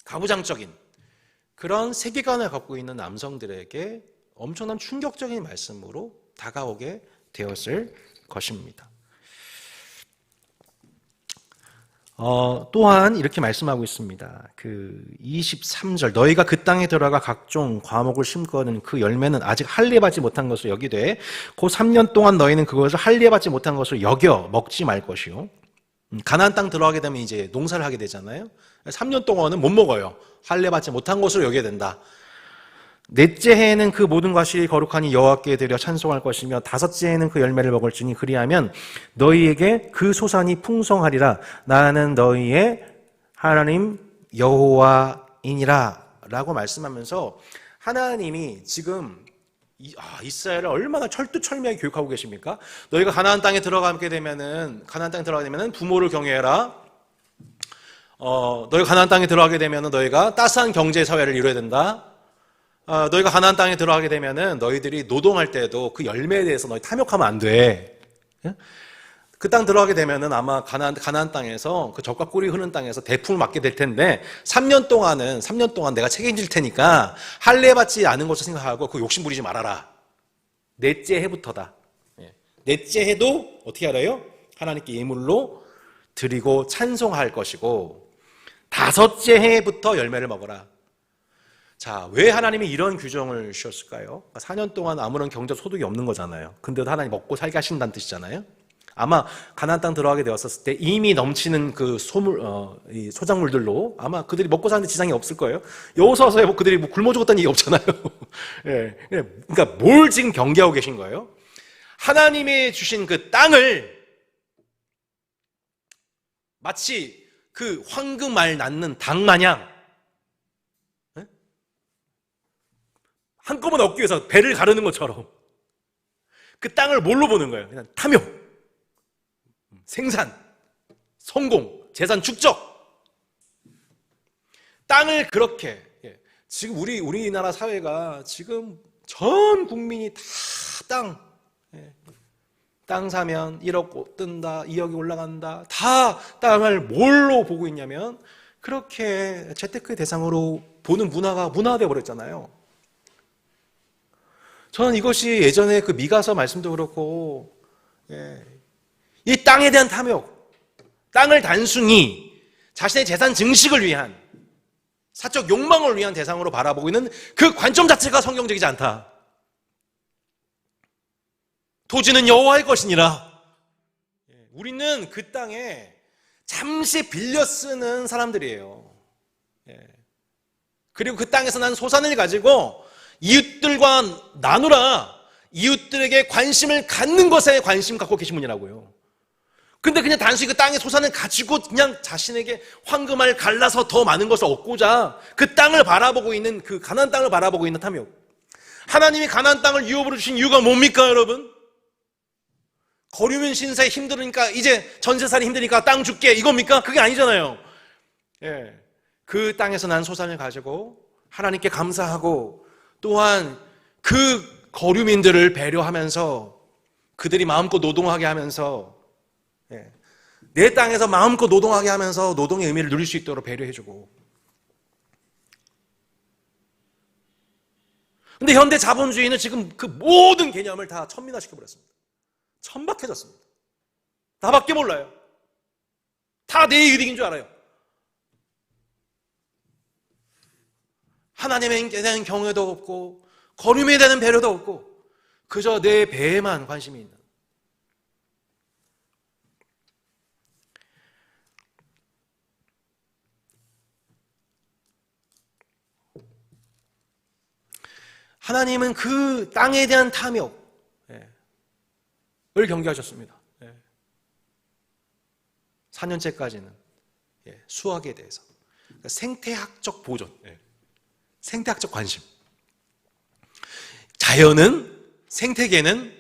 S1: 가부장적인 그런 세계관을 갖고 있는 남성들에게 엄청난 충격적인 말씀으로 다가오게 되었을 것입니다. 또한 이렇게 말씀하고 있습니다. 23절, 너희가 그 땅에 들어가 각종 과목을 심거든 그 열매는 아직 할례받지 못한 것을 여기되 그 3년 동안 너희는 그것을 할례받지 못한 것을 여겨 먹지 말 것이요. 가나안 땅 들어가게 되면 이제 농사를 하게 되잖아요. 3년 동안은 못 먹어요. 할례받지 못한 것으로 여겨야 된다. 넷째 해에는 그 모든 과실이 거룩하니 여호와께 드려 찬송할 것이며 다섯째 해에는 그 열매를 먹을지니 그리하면 너희에게 그 소산이 풍성하리라. 나는 너희의 하나님 여호와이니라 라고 말씀하면서 하나님이 지금 이스라엘을 얼마나 철두철미하게 교육하고 계십니까? 너희가 가나안 땅에 들어가게 되면은 부모를 경외해라. 너희가 가나안 땅에 들어가게 되면은 너희가 따스한 경제 사회를 이루어야 된다. 너희가 가나안 땅에 들어가게 되면은 너희들이 노동할 때도 그 열매에 대해서 너희 탐욕하면 안 돼. 그 땅 들어가게 되면은 아마 가나안 땅에서 그 젖과 꿀이 흐르는 땅에서 대풍을 맞게 될 텐데 3년 동안 내가 책임질 테니까 할례받지 않은 것을 생각하고 그 욕심 부리지 말아라. 넷째 해부터다. 넷째 해도 어떻게 알아요? 하나님께 예물로 드리고 찬송할 것이고 다섯째 해부터 열매를 먹어라. 자, 왜 하나님이 이런 규정을 주셨을까요? 4년 동안 아무런 경제 소득이 없는 거잖아요. 근데도 하나님 먹고 살게 하신다는 뜻이잖아요. 아마 가나안 땅 들어가게 되었을 때 이미 넘치는 그 이 소작물들로 아마 그들이 먹고 사는데 지장이 없을 거예요. 여호수아서에 그들이 굶어 죽었다는 얘기 없잖아요. 예, 그러니까 뭘 지금 경계하고 계신 거예요? 하나님이 주신 그 땅을 마치 그 황금알 낳는 닭 마냥 한꺼번에 얻기 위해서 배를 가르는 것처럼 그 땅을 뭘로 보는 거예요? 그냥 탐욕, 생산, 성공, 재산 축적. 땅을 그렇게 지금 우리나라 사회가 지금 전 국민이 다 땅 사면 1억 뜬다, 2억이 올라간다. 다 땅을 뭘로 보고 있냐면 그렇게 재테크의 대상으로 보는 문화가 문화되어 버렸잖아요. 저는 이것이 예전에 그 미가서 말씀도 그렇고 이 땅에 대한 탐욕, 땅을 단순히 자신의 재산 증식을 위한 사적 욕망을 위한 대상으로 바라보고 있는 그 관점 자체가 성경적이지 않다. 토지는 여호와의 것이니라. 우리는 그 땅에 잠시 빌려 쓰는 사람들이에요. 그리고 그 땅에서 난 소산을 가지고 이웃들과 나누라. 이웃들에게 관심을 갖는 것에 관심 갖고 계신 분이라고요. 근데 그냥 단순히 그 땅의 소산을 가지고 그냥 자신에게 황금알 갈라서 더 많은 것을 얻고자 그 땅을 바라보고 있는 그 가나안 땅을 바라보고 있는 탐욕. 하나님이 가나안 땅을 유업으로 주신 이유가 뭡니까, 여러분? 거류민 신세 힘들으니까 이제 전세살이 힘드니까 땅 줄게 이겁니까? 그게 아니잖아요. 그 땅에서 난 소산을 가지고 하나님께 감사하고 또한 그 거류민들을 배려하면서 그들이 마음껏 노동하게 하면서 내 땅에서 마음껏 노동하게 하면서 노동의 의미를 누릴 수 있도록 배려해주고. 근데 현대 자본주의는 지금 그 모든 개념을 다 천민화시켜버렸습니다. 천박해졌습니다. 나밖에 몰라요. 다 내 이득인 줄 알아요. 하나님에 대한 경외도 없고 거류민에 대한 배려도 없고 그저 내 배에만 관심이 있는. 하나님은 그 땅에 대한 탐욕을 경계하셨습니다. 4년째까지는 수학에 대해서 그러니까 생태학적 보존, 생태학적 관심. 자연은, 생태계는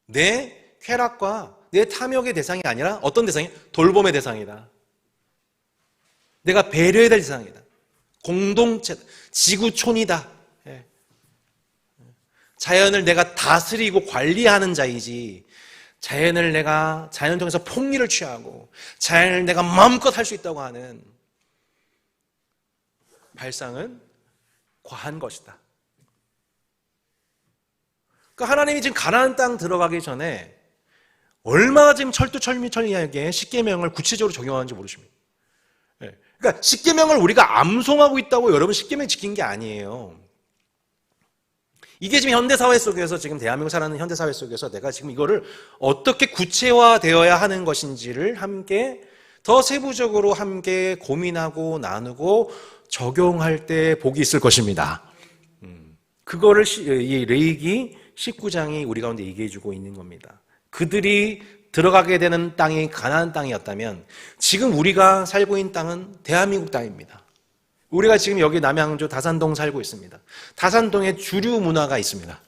S1: 내 쾌락과 내 탐욕의 대상이 아니라 어떤 대상이? 돌봄의 대상이다. 내가 배려해야 될 대상이다. 공동체다. 지구촌이다. 자연을 내가 다스리고 관리하는 자이지 자연을 통해서 폭리를 취하고 자연을 내가 마음껏 할 수 있다고 하는 발상은 과한 것이다. 그러니까 하나님이 지금 가나안 땅 들어가기 전에 얼마나 지금 철두철미철미하게 십계명을 구체적으로 적용하는지 모르십니다. 그러니까 십계명을 우리가 암송하고 있다고 여러분 십계명 지킨 게 아니에요. 이게 지금 현대사회 속에서 지금 대한민국 살아가는 현대사회 속에서 내가 지금 이거를 어떻게 구체화되어야 하는 것인지를 함께 더 세부적으로 함께 고민하고 나누고 적용할 때 복이 있을 것입니다. 그거를 이 레위기 19장이 우리 가운데 얘기해주고 있는 겁니다. 그들이 들어가게 되는 땅이 가나안 땅이었다면 지금 우리가 살고 있는 땅은 대한민국 땅입니다. 우리가 지금 여기 남양주 다산동 살고 있습니다. 다산동에 주류 문화가 있습니다.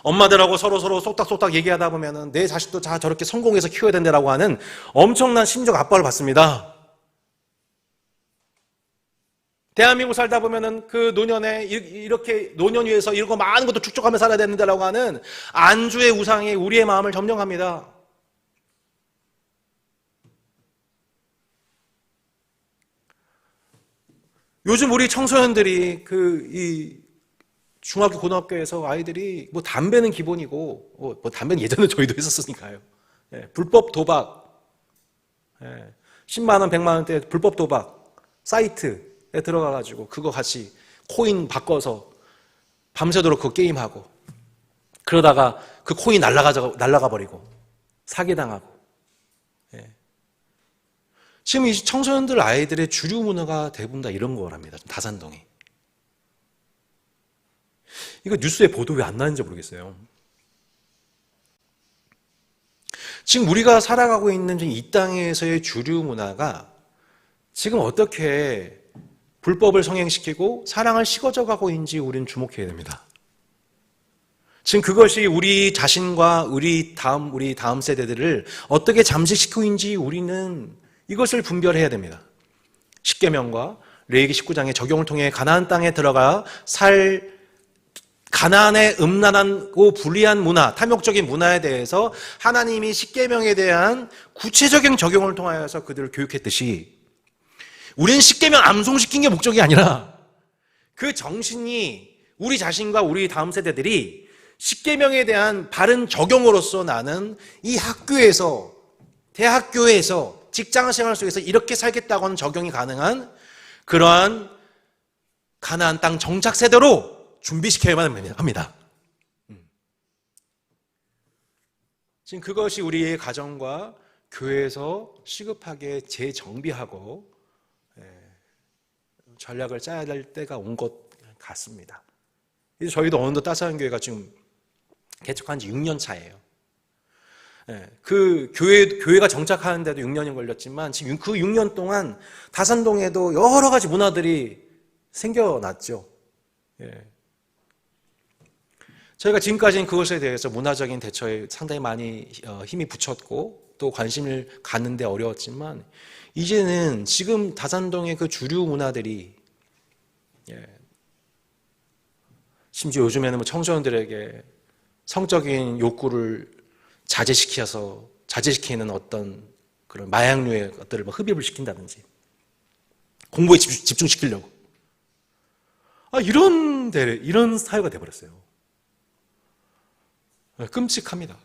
S1: 엄마들하고 서로 쏙닥쏙닥 얘기하다 보면은 내 자식도 저렇게 성공해서 키워야 된다라고 하는 엄청난 심적 압박을 받습니다. 대한민국 살다 보면은 그 노년에 이렇게 노년 위에서 이러고 많은 것도 축적하며 살아야 되는데라고 하는 안주의 우상이 우리의 마음을 점령합니다. 요즘 우리 청소년들이 이 중학교, 고등학교에서 아이들이 뭐 담배는 기본이고, 뭐 담배는 예전에 저희도 했었으니까요. 불법 도박, 10만 원, 100만 원대 불법 도박 사이트에 들어가가지고 그거 같이 코인 바꿔서 밤새도록 그 게임하고 그러다가 그 코인 날라가 버리고 사기당하고. 예. 지금 이 청소년들 아이들의 주류 문화가 대부분 다 이런 거랍니다. 다산동이. 이거 뉴스에 보도 왜 안 나는지 모르겠어요. 지금 우리가 살아가고 있는 이 땅에서의 주류 문화가 지금 어떻게 불법을 성행시키고 사랑을 식어져 가고 있는지 우리는 주목해야 됩니다. 지금 그것이 우리 자신과 우리 다음 세대들을 어떻게 잠식시키고 있는지 우리는 이것을 분별해야 됩니다. 십계명과 레위기 19장의 적용을 통해 가나안 땅에 들어가 가나안의 음란하고 불의한 문화, 탐욕적인 문화에 대해서 하나님이 십계명에 대한 구체적인 적용을 통하여서 그들을 교육했듯이 우리는 십계명 암송시킨 게 목적이 아니라 그 정신이 우리 자신과 우리 다음 세대들이 십계명에 대한 바른 적용으로서 나는 이 학교에서, 대학교에서, 직장생활 속에서 이렇게 살겠다고 하는 적용이 가능한 그러한 가나안 땅 정착 세대로 준비시켜야만 합니다. 지금 그것이 우리의 가정과 교회에서 시급하게 재정비하고 전략을 짜야 될 때가 온 것 같습니다. 저희도 어느덧 따스한 교회가 지금 개척한 지 6년 차예요. 그 교회가 정착하는데도 6년이 걸렸지만 지금 그 6년 동안 다산동에도 여러 가지 문화들이 생겨났죠. 저희가 지금까지는 그것에 대해서 문화적인 대처에 상당히 많이 힘이 붙였고 또 관심을 갖는데 어려웠지만 이제는 지금 다산동의 그 주류 문화들이 심지어 요즘에는 청소년들에게 성적인 욕구를 자제시키는 어떤 그런 마약류의 것들을 흡입을 시킨다든지 공부에 집중시키려고 이런 사회가 돼버렸어요. 끔찍합니다.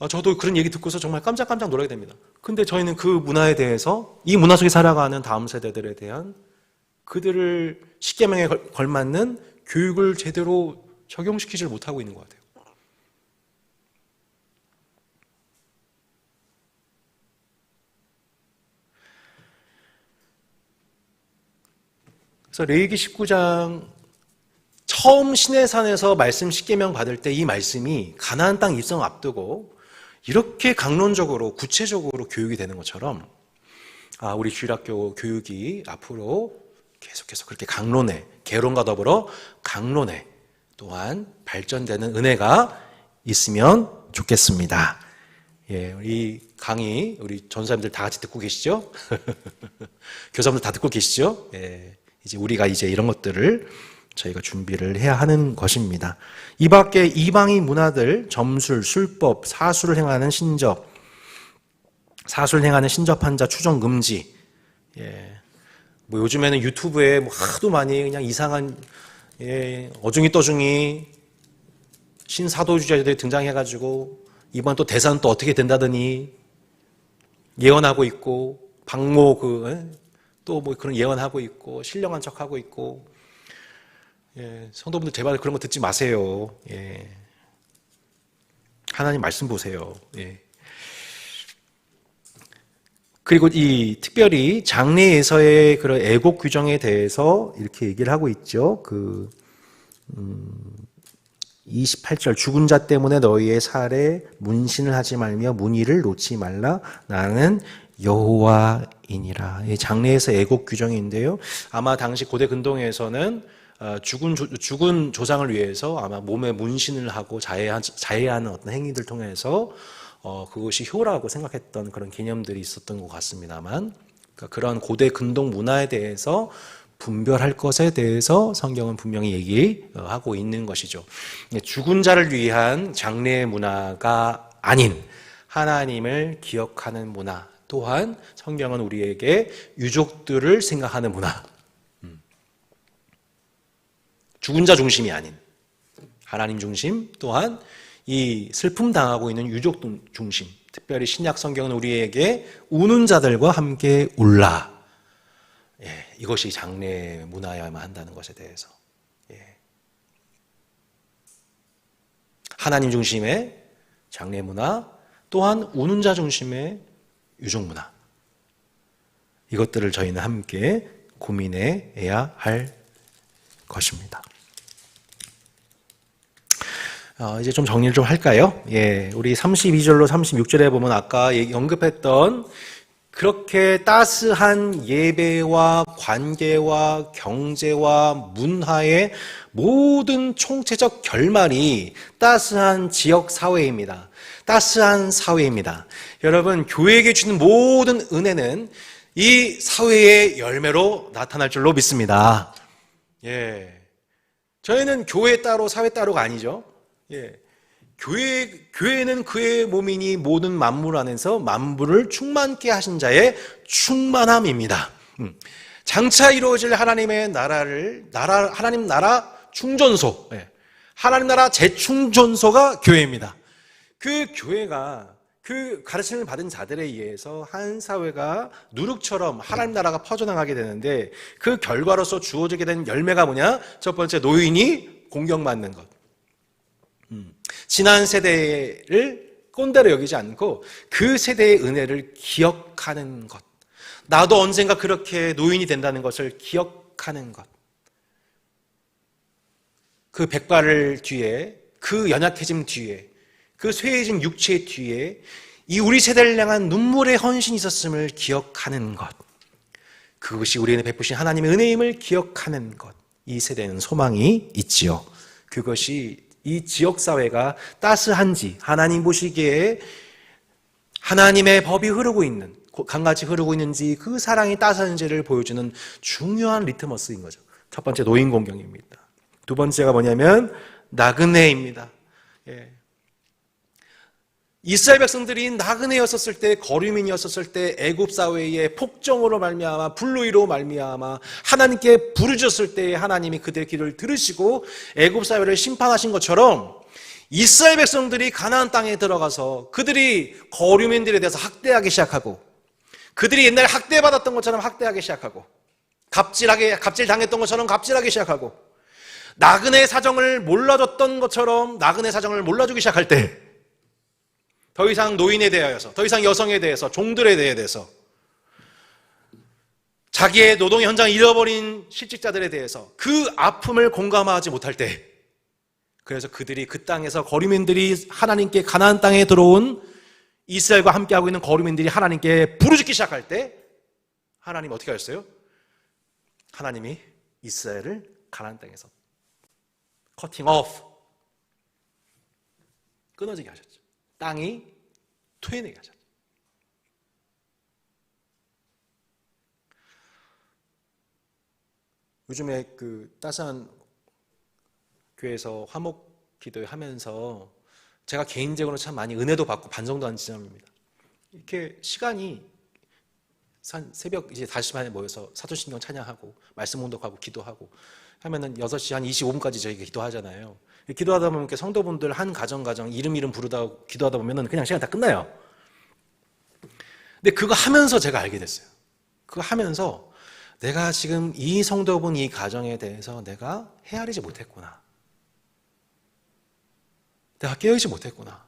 S1: 저도 그런 얘기 듣고서 정말 깜짝깜짝 놀라게 됩니다. 근데 저희는 그 문화에 대해서 이 문화 속에 살아가는 다음 세대들에 대한 그들을 십계명에 걸맞는 교육을 제대로 적용시키질 못하고 있는 것 같아요. 그래서 레위기 19장 처음 시내산에서 말씀 십계명 받을 때 이 말씀이 가나안 땅 입성 앞두고 이렇게 강론적으로 구체적으로 교육이 되는 것처럼 우리 주일학교 교육이 앞으로 계속해서 그렇게 강론에, 개론과 더불어 강론에 또한 발전되는 은혜가 있으면 좋겠습니다. 이 강의 우리 전사님들 다 같이 듣고 계시죠? 교사분들 다 듣고 계시죠? 이제 우리가 이런 것들을 저희가 준비를 해야 하는 것입니다. 이 밖에 이방인 문화들, 점술, 술법, 사술을 행하는 신접, 사술 행하는 신접한 자 추종 금지. 요즘에는 유튜브에 하도 많이 그냥 이상한 어중이 떠중이 신사도주자들이 등장해가지고 이번 또 대선 또 어떻게 된다더니 예언하고 있고 박모 또 그런 예언하고 있고 신령한 척하고 있고. 성도분들 제발 그런 거 듣지 마세요. 하나님 말씀 보세요. 그리고 특별히 장래에서의 그런 애곡 규정에 대해서 이렇게 얘기를 하고 있죠. 28절 죽은 자 때문에 너희의 살에 문신을 하지 말며 문의를 놓지 말라. 나는 여호와이니라. 장래에서 애곡 규정인데요. 아마 당시 고대 근동에서는 죽은 조상을 위해서 아마 몸에 문신을 하고 자해하는 어떤 행위들 통해서 그것이 효라고 생각했던 그런 개념들이 있었던 것 같습니다만, 그러니까 그런 고대 근동 문화에 대해서 분별할 것에 대해서 성경은 분명히 얘기하고 있는 것이죠. 죽은 자를 위한 장례 문화가 아닌 하나님을 기억하는 문화, 또한 성경은 우리에게 유족들을 생각하는 문화, 죽은 자 중심이 아닌 하나님 중심, 또한 이 슬픔 당하고 있는 유족 중심, 특별히 신약 성경은 우리에게 우는 자들과 함께 울라, 이것이 장래 문화여야만 한다는 것에 대해서. 하나님 중심의 장래 문화, 또한 우는 자 중심의 유족 문화. 이것들을 저희는 함께 고민해야 할 것입니다. 이제 좀 정리를 좀 할까요? 우리 32절로 36절에 보면 아까 언급했던 그렇게 따스한 예배와 관계와 경제와 문화의 모든 총체적 결말이 따스한 지역 사회입니다. 따스한 사회입니다. 여러분, 교회에게 주는 모든 은혜는 이 사회의 열매로 나타날 줄로 믿습니다. 저희는 교회 따로 사회 따로가 아니죠. 교회는 그의 몸이니 모든 만물 안에서 만물을 충만케 하신 자의 충만함입니다. 장차 이루어질 하나님의 하나님 나라 충전소, 하나님 나라 재충전소가 교회입니다. 그 교회가 그 가르침을 받은 자들에 의해서 한 사회가 누룩처럼 하나님 나라가 퍼져나가게 되는데, 그 결과로서 주어지게 된 열매가 뭐냐? 첫 번째, 노인이 공경받는 것. 지난 세대를 꼰대로 여기지 않고 그 세대의 은혜를 기억하는 것. 나도 언젠가 그렇게 노인이 된다는 것을 기억하는 것. 그 백발을 뒤에, 그 연약해짐 뒤에, 그 쇠해진 육체 뒤에 이 우리 세대를 향한 눈물의 헌신이 있었음을 기억하는 것. 그것이 우리에게 베푸신 하나님의 은혜임을 기억하는 것. 이 세대는 소망이 있지요. 그것이 이 지역사회가 따스한지, 하나님 보시기에 하나님의 법이 흐르고 있는, 강같이 흐르고 있는지, 그 사랑이 따스한지를 보여주는 중요한 리트머스인 거죠. 첫 번째, 노인 공경입니다. 두 번째가 뭐냐면 나그네입니다. 이스라엘 백성들이 나그네였었을 때, 거류민이었었을 때, 애굽 사회의 폭정으로 말미암아, 불의로 말미암아 하나님께 부르짖었을 때 하나님이 그들의 기도를 들으시고 애굽 사회를 심판하신 것처럼, 이스라엘 백성들이 가나안 땅에 들어가서 그들이 거류민들에 대해서 학대하기 시작하고, 그들이 옛날에 학대받았던 것처럼 학대하기 시작하고, 갑질당했던 것처럼 갑질하기 시작하고, 나그네 사정을 몰라줬던 것처럼 나그네 사정을 몰라주기 시작할 때, 더 이상 노인에 대하여서, 더 이상 여성에 대해서, 종들에 대해서, 자기의 노동 현장을 잃어버린 실직자들에 대해서 그 아픔을 공감하지 못할 때, 그래서 그들이 그 땅에서 거류민들이 하나님께 가나안 땅에 들어온 이스라엘과 함께하고 있는 거류민들이 하나님께 부르짖기 시작할 때, 하나님 어떻게 하셨어요? 하나님이 이스라엘을 가나안 땅에서 커팅 오프, 끊어지게 하셨죠. 땅이 토해내게 하셨죠. 요즘에 그 따스한 교회에서 화목 기도하면서 제가 개인적으로 참 많이 은혜도 받고 반성도 한 지점입니다. 이렇게 시간이 새벽 이제 5시 반에 모여서 사도신경 찬양하고 말씀 봉독하고 기도하고 하면은 6시 한 25분까지 저희가 기도하잖아요. 기도하다 보면 성도분들 한 가정 이름 부르다 기도하다 보면은 그냥 시간 다 끝나요. 근데 그거 하면서 제가 알게 됐어요. 그거 하면서 내가 지금 이 성도분 이 가정에 대해서 내가 헤아리지 못했구나. 내가 깨어있지 못했구나.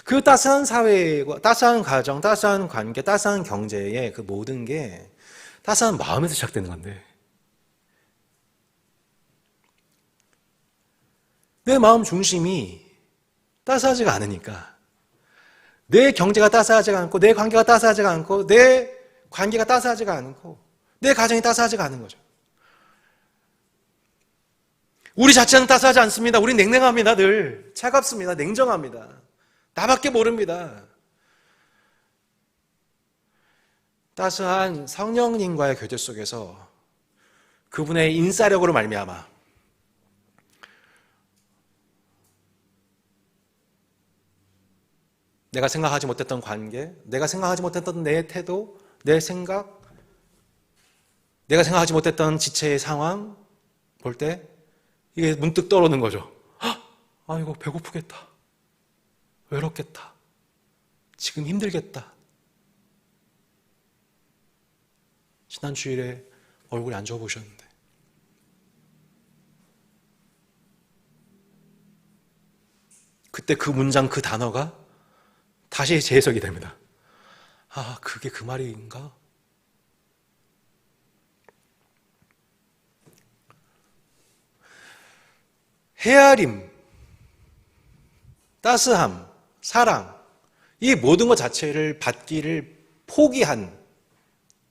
S1: 그 따스한 사회와 따스한 가정, 따스한 관계, 따스한 경제의 그 모든 게 따스한 마음에서 시작되는 건데, 내 마음 중심이 따스하지가 않으니까, 내 경제가 따스하지가 않고, 내 관계가 따스하지가 않고, 내 관계가 따스하지가 않고, 내 가정이 따스하지가 않은 거죠. 우리 자체는 따스하지 않습니다. 우린 냉랭합니다. 늘 차갑습니다. 냉정합니다. 나밖에 모릅니다. 따스한 성령님과의 교제 속에서 그분의 인싸력으로 말미암아 내가 생각하지 못했던 관계, 내가 생각하지 못했던 내 태도, 내 생각, 내가 생각하지 못했던 지체의 상황 볼 때 이게 문득 떠오르는 거죠. 아이고 배고프겠다, 외롭겠다, 지금 힘들겠다. 지난 주일에 얼굴이 안 좋아 보셨는데. 그때 그 문장, 그 단어가 다시 재해석이 됩니다. 아, 그게 그 말인가? 헤아림, 따스함, 사랑, 이 모든 것 자체를 받기를 포기한,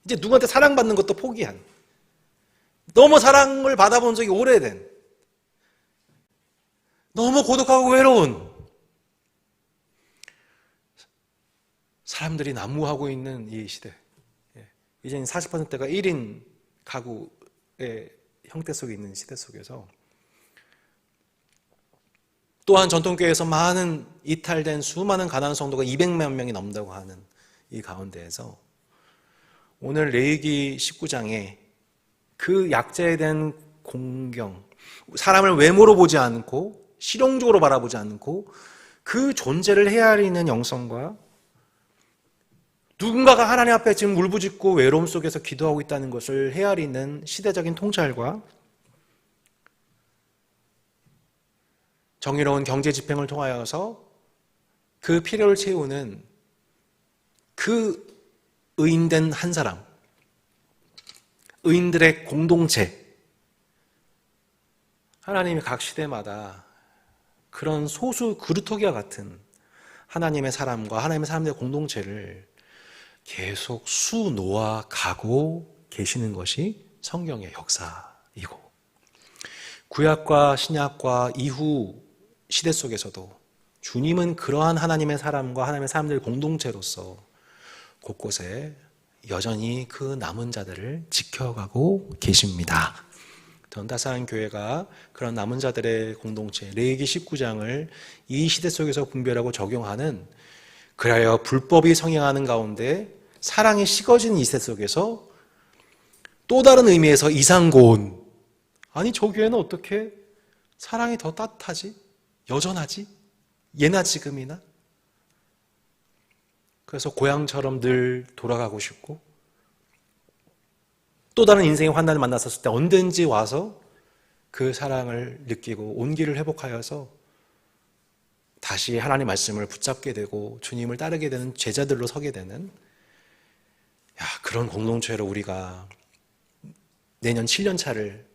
S1: 이제 누구한테 사랑받는 것도 포기한, 너무 사랑을 받아본 적이 오래된, 너무 고독하고 외로운 사람들이 난무하고 있는 이 시대. 이제는 40%가 1인 가구의 형태 속에 있는 시대 속에서, 또한 전통교회에서 많은 이탈된 수많은 가난한 성도가 200만 명이 넘는다고 하는 이 가운데에서 오늘 레위기 19장에 그 약자에 대한 공경, 사람을 외모로 보지 않고 실용적으로 바라보지 않고 그 존재를 헤아리는 영성과 누군가가 하나님 앞에 지금 울부짖고 외로움 속에서 기도하고 있다는 것을 헤아리는 시대적인 통찰과 정의로운 경제 집행을 통하여서 그 필요를 채우는 그 의인된 한 사람, 의인들의 공동체, 하나님이 각 시대마다 그런 소수 그루터기와 같은 하나님의 사람과 하나님의 사람들의 공동체를 계속 수놓아 가고 계시는 것이 성경의 역사이고, 구약과 신약과 이후 시대 속에서도 주님은 그러한 하나님의 사람과 하나님의 사람들의 공동체로서 곳곳에 여전히 그 남은 자들을 지켜가고 계십니다. 따스한 교회가 그런 남은 자들의 공동체, 레위기 19장을 이 시대 속에서 분별하고 적용하는, 그래야 불법이 성행하는 가운데 사랑이 식어진 이 시대 속에서 또 다른 의미에서 이상고온, 아니 저 교회는 어떻게 사랑이 더 따뜻하지? 여전하지? 예나 지금이나? 그래서 고향처럼 늘 돌아가고 싶고, 또 다른 인생의 환난을 만났을 때 언제든지 와서 그 사랑을 느끼고 온기를 회복하여서 다시 하나님 말씀을 붙잡게 되고 주님을 따르게 되는 제자들로 서게 되는, 그런 공동체로 우리가 내년 7년 차를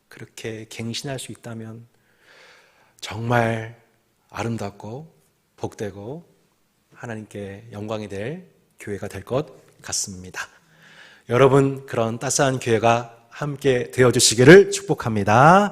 S1: 그렇게 갱신할 수 있다면 정말 아름답고 복되고 하나님께 영광이 될 교회가 될 것 같습니다. 여러분, 그런 따스한 교회가 함께 되어주시기를 축복합니다.